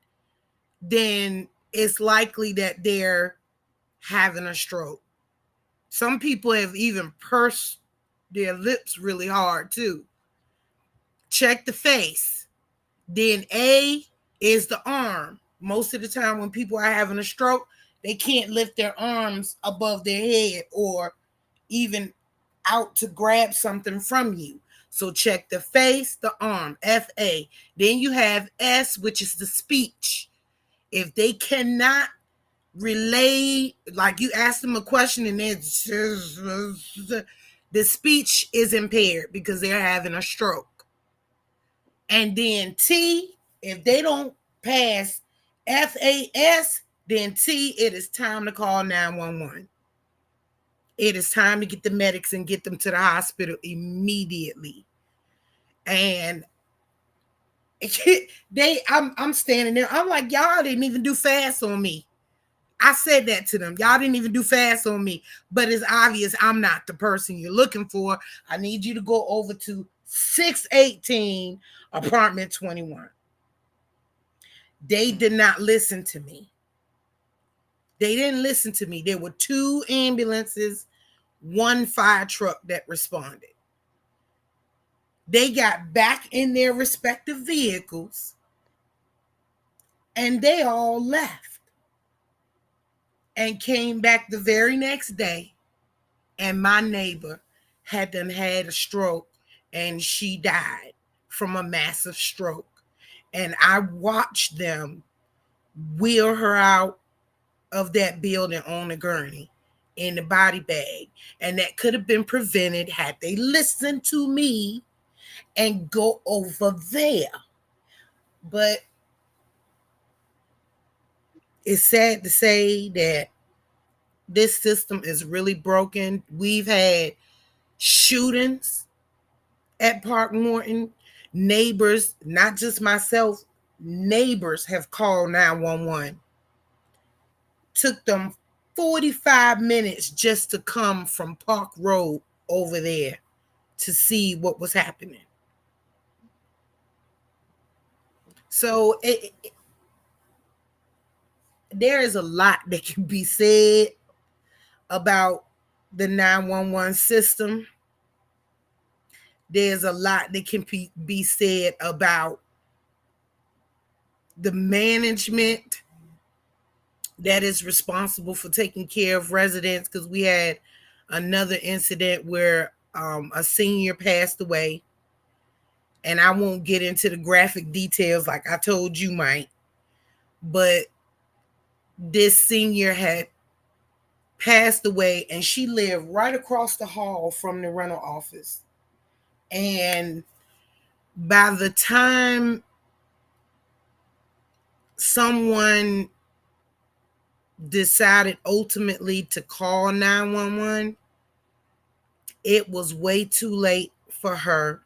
then it's likely that they're having a stroke. Some people have even pursed their lips really hard too. Check the face. Then A is the arm. Most of the time when people are having a stroke, they can't lift their arms above their head or even out to grab something from you. So check the face, the arm, F-A. Then you have S, which is the speech. If they cannot relay, like you ask them a question and then the speech is impaired because they're having a stroke. And then T, if they don't pass FAS, then T, it is time to call 911. It is time to get the medics and get them to the hospital immediately. And I'm standing there. I'm like, y'all didn't even do fast on me. I said that to them. Y'all didn't even do fast on me. But it's obvious I'm not the person you're looking for. I need you to go over to 618 apartment 21. They did not listen to me. They didn't listen to me. There were 2 ambulances, 1 fire truck that responded. They got back in their respective vehicles and they all left and came back the very next day. And my neighbor had a stroke and she died from a massive stroke. And I watched them wheel her out of that building on a gurney in the body bag. And that could have been prevented had they listened to me and go over there. But it's sad to say that this system is really broken. We've had shootings at Park Morton. Neighbors, not just myself, neighbors have called 911. Took them 45 minutes just to come from Park Road over there to see what was happening. So there is a lot that can be said about the 911 system. There's a lot that can be said about the management that is responsible for taking care of residents, because we had another incident where a senior passed away. And I won't get into the graphic details like I told you, Mike, but this senior had passed away and she lived right across the hall from the rental office. And by the time someone decided ultimately to call 911, it was way too late for her.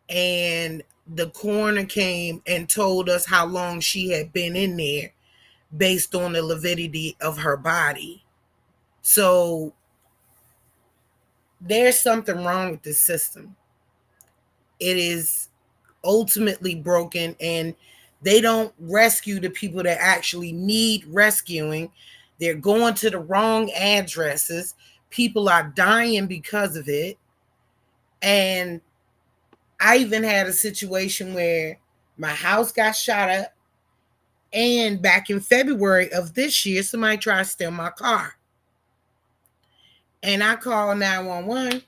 And the coroner came and told us how long she had been in there based on the lividity of her body. So there's something wrong with this system. It is ultimately broken, and they don't rescue the people that actually need rescuing. They're going to the wrong addresses. People are dying because of it. And I even had a situation where my house got shot up, and back in February of this year, somebody tried to steal my car. And I called 911.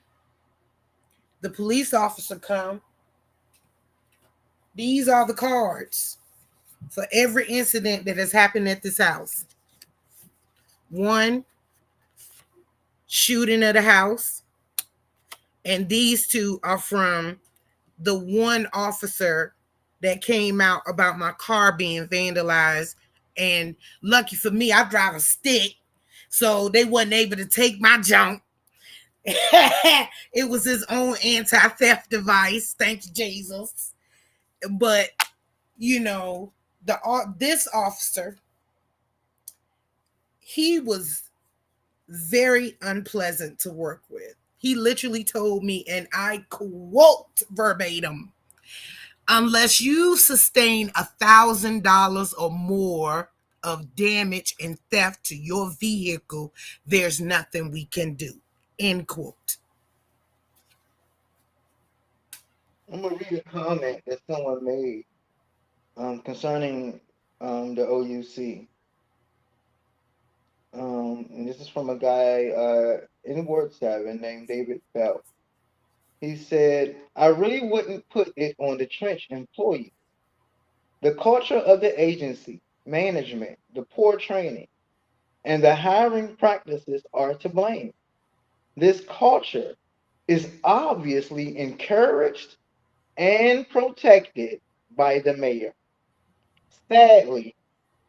The police officer come. These are the cards for every incident that has happened at this house. 1, shooting at a house. And these 2 are from the one officer that came out about my car being vandalized. And lucky for me, I drive a stick, so they wasn't able to take my junk. It was his own anti-theft device. Thank you, Jesus. But you know, this officer, he was very unpleasant to work with. He literally told me, and I quote verbatim, "Unless you sustain $1,000 or more of damage and theft to your vehicle, there's nothing we can do." End quote. I'm gonna read a comment that someone made concerning the OUC. And this is from a guy in Ward 7 named David Bell. He said, "I really wouldn't put it on the trench employees. The culture of the agency, management, the poor training, and the hiring practices are to blame. This culture is obviously encouraged and protected by the mayor. Sadly,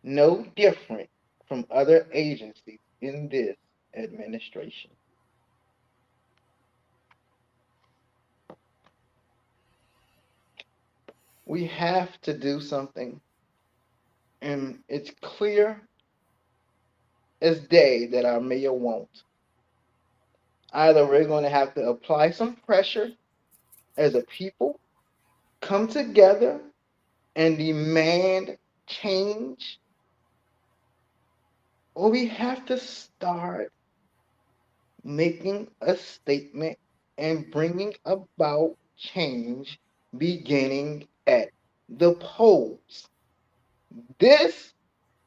no different from other agencies in this administration." We have to do something. And it's clear as day that our mayor won't. Either we're going to have to apply some pressure as a people come together and demand change, or we have to start making a statement and bringing about change beginning at the polls. This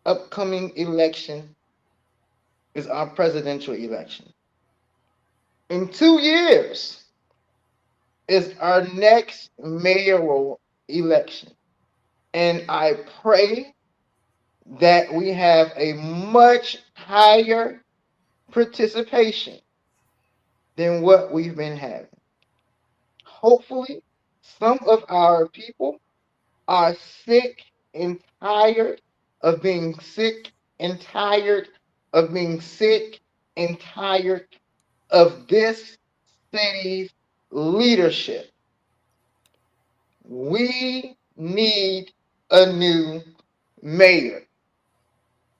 upcoming election is our presidential election. In 2 years is our next mayoral election. And I pray that we have a much higher participation than what we've been having. Hopefully, some of our people are sick and tired of being sick and tired of being sick and tired of this city's leadership. We need a new mayor.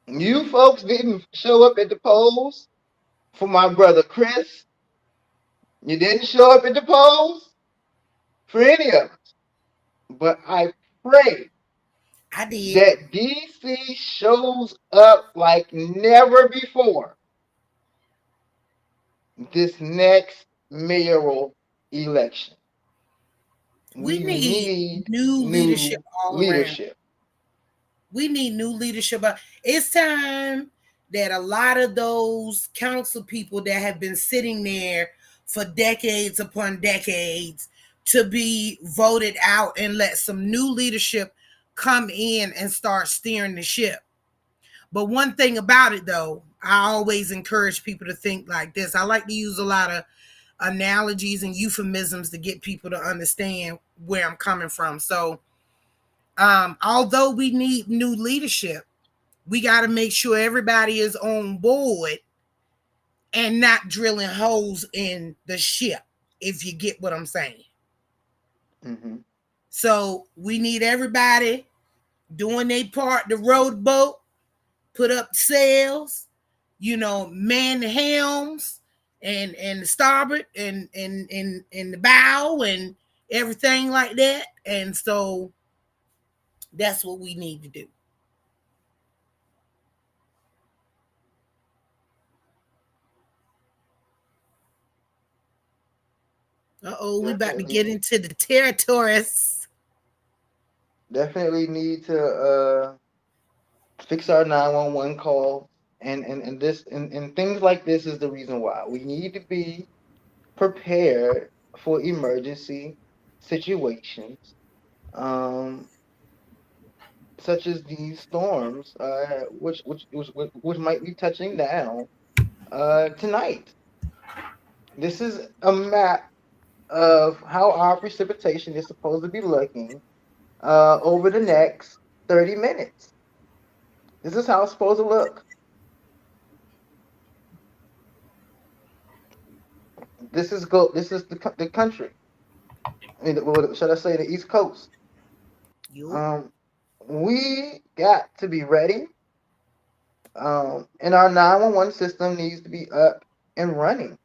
You folks didn't show up at the polls for my brother Chris. You didn't show up at the polls for any of us. But I pray I did. that DC shows up like never before this next mayoral election. We need new leadership all around. We need new leadership. It's time that a lot of those council people that have been sitting there for decades upon decades to be voted out and let some new leadership come in and start steering the ship. But one thing about it, though, I always encourage people to think like this. I like to use a lot of analogies and euphemisms to get people to understand where I'm coming from. So, although we need new leadership, we got to make sure everybody is on board and not drilling holes in the ship, if you get what I'm saying. Mm-hmm. So we need everybody doing their part to row the boat, put up sails, man the helms and the starboard and the bow and everything like that. And so that's what we need to do. We about to get into the territories. Definitely need to fix our 911 call, and things like this is the reason why we need to be prepared for emergency situations, such as these storms, which might be touching down tonight. This is a map of how our precipitation is supposed to be looking over the next 30 minutes. This is how it's supposed to look. This is the country. I mean, should I say the East Coast? We got to be ready. And our 911 system needs to be up and running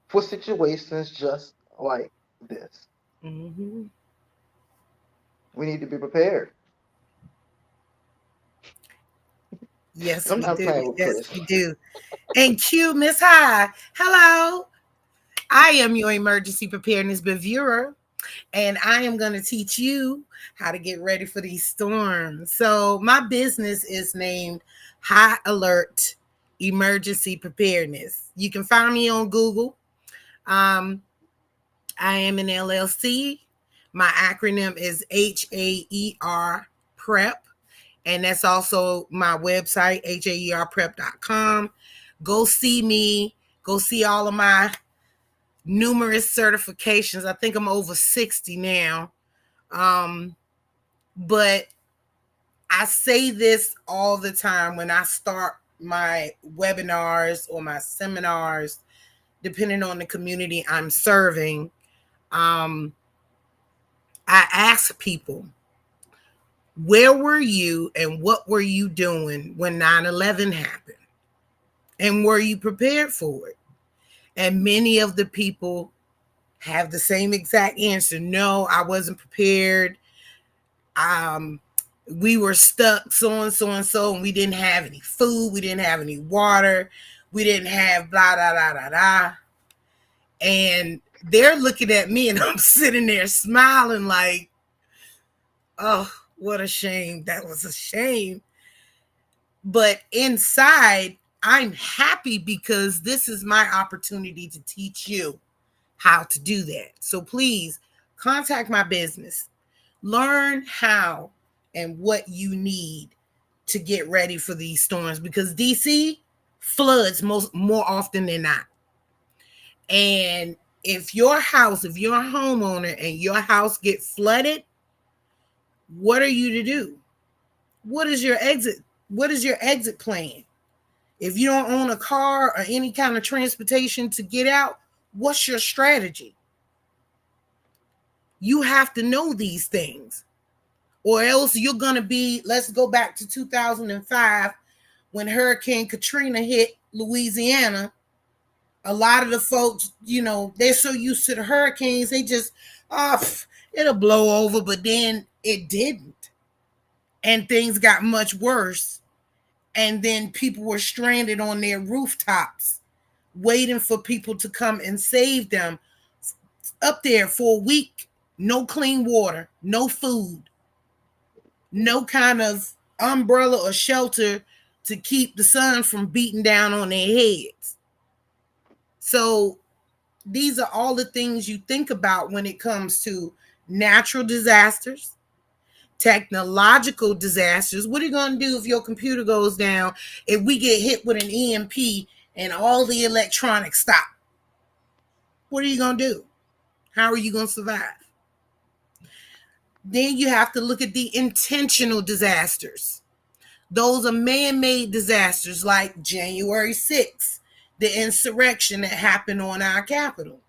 for situations just like this. Mm-hmm. We need to be prepared. Yes, I'm not playing with Chris. Yes, we do. And Q, Miss High, hello. I am your emergency preparedness reviewer, and I am going to teach you how to get ready for these storms. So my business is named High Alert Emergency Preparedness. You can find me on Google. I am an LLC. My acronym is HAER PREP. And that's also my website, haerprep.com. Go see me. Go see all of my numerous certifications. I think I'm over 60 now. But I say this all the time when I start my webinars or my seminars, depending on the community I'm serving. I ask people, where were you and what were you doing when 9/11 happened? And were you prepared for it? And many of the people have the same exact answer. No, I wasn't prepared. We were stuck so and so and so, and we didn't have any food, we didn't have any water, we didn't have blah blah blah blah blah. And they're looking at me, and I'm sitting there smiling like, oh, what a shame. That was a shame. But inside, I'm happy because this is my opportunity to teach you how to do that. So please contact my business. Learn how and what you need to get ready for these storms, because DC floods more often than not. And if you're a homeowner and your house gets flooded, what are you to do? What is your exit? What is your exit plan? If you don't own a car or any kind of transportation to get out, what's your strategy? You have to know these things, or else you're going to be, let's go back to 2005 when Hurricane Katrina hit Louisiana. A lot of the folks, they're so used to the hurricanes, they just, it'll blow over, but then it didn't. And things got much worse. And then people were stranded on their rooftops, waiting for people to come and save them. Up there for a week, no clean water, no food, no kind of umbrella or shelter to keep the sun from beating down on their heads. So these are all the things you think about when it comes to natural disasters, technological disasters. What are you going to do if your computer goes down, if we get hit with an EMP and all the electronics stop? What are you going to do? How are you going to survive? Then you have to look at the intentional disasters. Those are man-made disasters like January 6th, the insurrection that happened on our Capitol.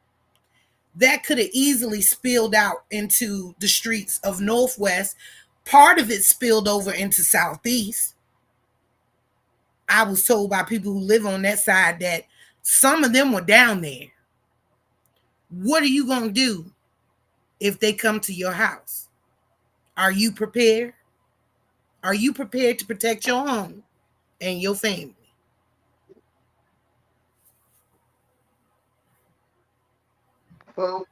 That could have easily spilled out into the streets of Northwest. Part of it spilled over into Southeast. I was told by people who live on that side that some of them were down there. What are you going to do if they come to your house? Are you prepared? Are you prepared to protect your home and your family? Folks,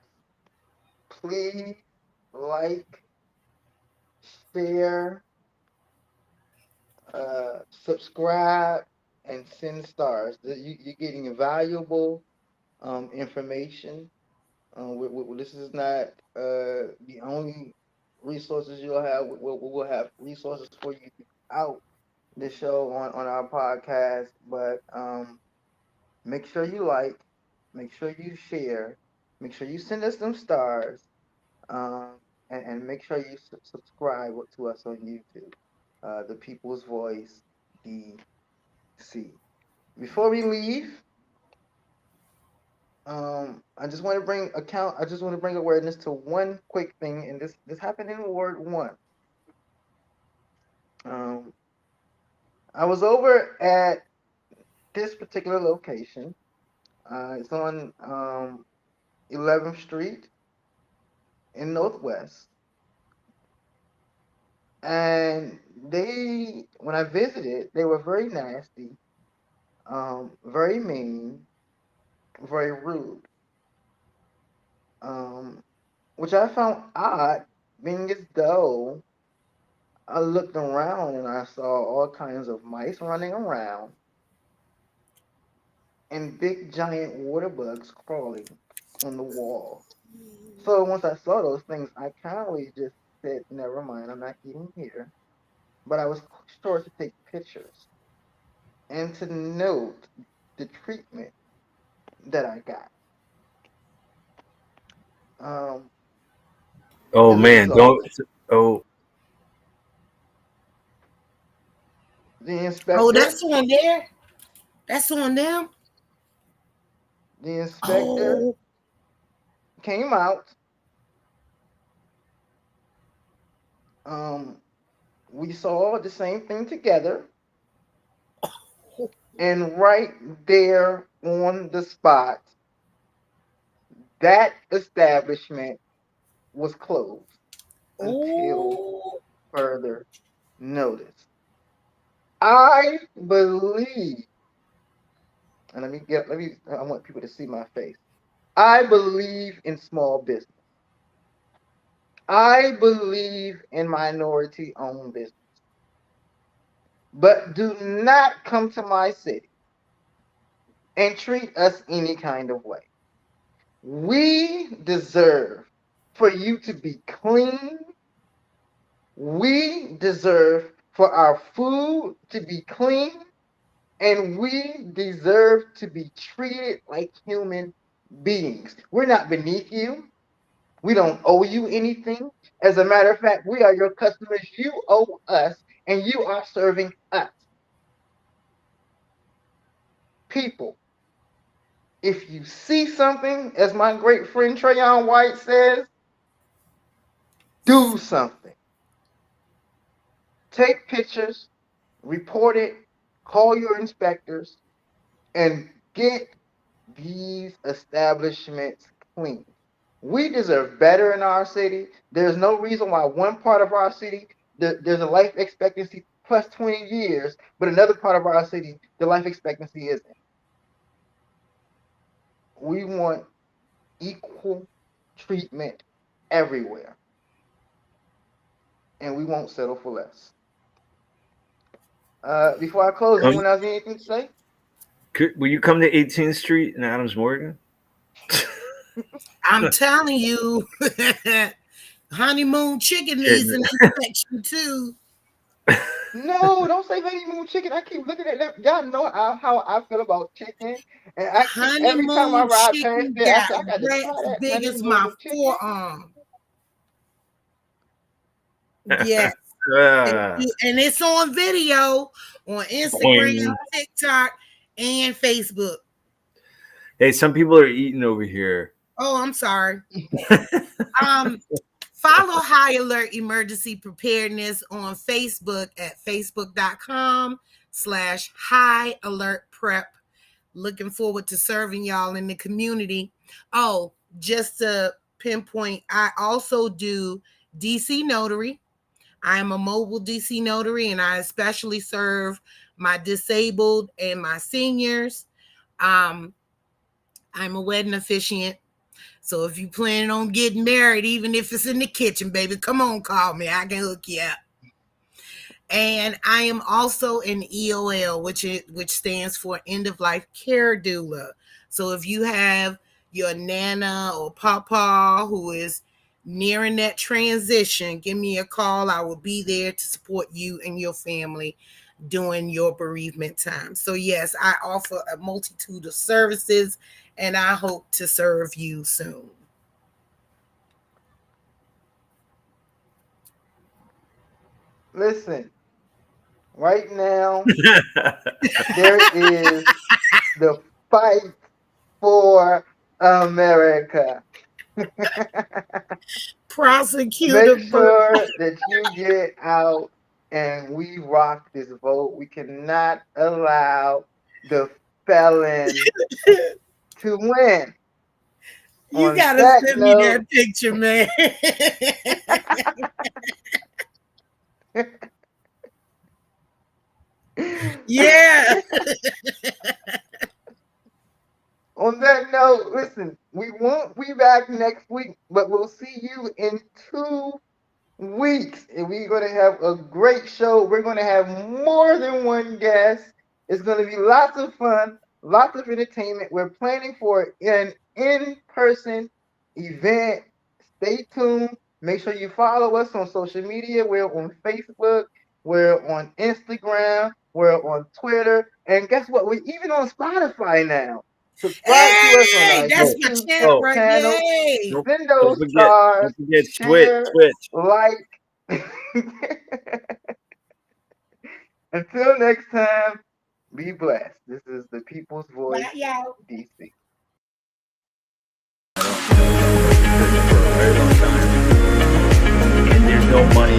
please like, share, subscribe, and send stars. You're getting valuable information. This is not the only resources you'll have. We'll have resources for you throughout the show on our podcast. But make sure you like, make sure you share, make sure you send us some stars, and make sure you subscribe to us on YouTube. The People's Voice DC. Before we leave, I just want to bring awareness to one quick thing, and this happened in Ward 1. I was over at this particular location. It's on 11th Street in Northwest, and when I visited, they were very nasty, very mean, very rude, which I found odd, being as though I looked around and I saw all kinds of mice running around and big giant water bugs crawling on the wall. So once I saw those things, I kindly just said, never mind, I'm not eating here. But I was sure to take pictures and to note the treatment that I got. Oh As a man, result, don't. Oh, the Oh, inspector, that's on there? That's on them? the inspector Oh, came out. Um, we saw the same thing together, and right there on the spot, that establishment was closed until Oh, further notice. I believe, and I want people to see my face. I believe in small business. I believe in minority owned business. But do not come to my city and treat us any kind of way. We deserve for you to be clean. We deserve for our food to be clean. And we deserve to be treated like human beings. We're not beneath you. We don't owe you anything. As a matter of fact, we are your customers. You owe us, and you are serving us. People, if you see something, as my great friend Trayon White says, do something. Take pictures, report it, call your inspectors, and get these establishments clean. We deserve better in our city. There's no reason why one part of our city, there's a life expectancy plus 20 years, but another part of our city, the life expectancy isn't. We want equal treatment everywhere, and we won't settle for less. Before I close, anyone else need anything to say? Will you come to 18th Street in Adams Morgan? I'm telling you, honeymoon chicken needs an inspection too. No, don't say honeymoon chicken. I keep looking at that. Y'all know how I feel about chicken. And every time I ride past it, I say, I got to try that. Big as my forearm. Yeah. And it's on video on Instagram, TikTok, and Facebook. Hey, some people are eating over here. Oh, I'm sorry. Follow High Alert Emergency Preparedness on Facebook at facebook.com/High Alert Prep. Looking forward to serving y'all in the community. Oh, just to pinpoint, I also do DC Notary. I am a mobile DC Notary, and I especially serve my disabled and my seniors. I'm a wedding officiant. So if you planning on getting married, even if it's in the kitchen, baby, come on, call me. I can hook you up. And I am also an EOL, which stands for End of Life Care Doula. So if you have your nana or papa who is nearing that transition, give me a call. I will be there to support you and your family during your bereavement time. So yes, I offer a multitude of services, and I hope to serve you soon. Listen, right now, there is the fight for America. Prosecutor, make sure that you get out and we rock this vote. We cannot allow the felon to win. You gotta send me that picture, man. Yeah. On that note, listen, we won't be back next week, but we'll see you in 2 weeks. And we're going to have a great show. We're going to have more than one guest. It's going to be lots of fun, lots of entertainment. We're planning for an in-person event. Stay tuned. Make sure you follow us on social media. We're on Facebook. We're on Instagram. We're on Twitter. And guess what? We're even on Spotify now. Subscribe to us on our that's my channel right there. Send those stars. Share, Twitch. Like. Until next time, be blessed. This is the People's Voice, DC. And there's no money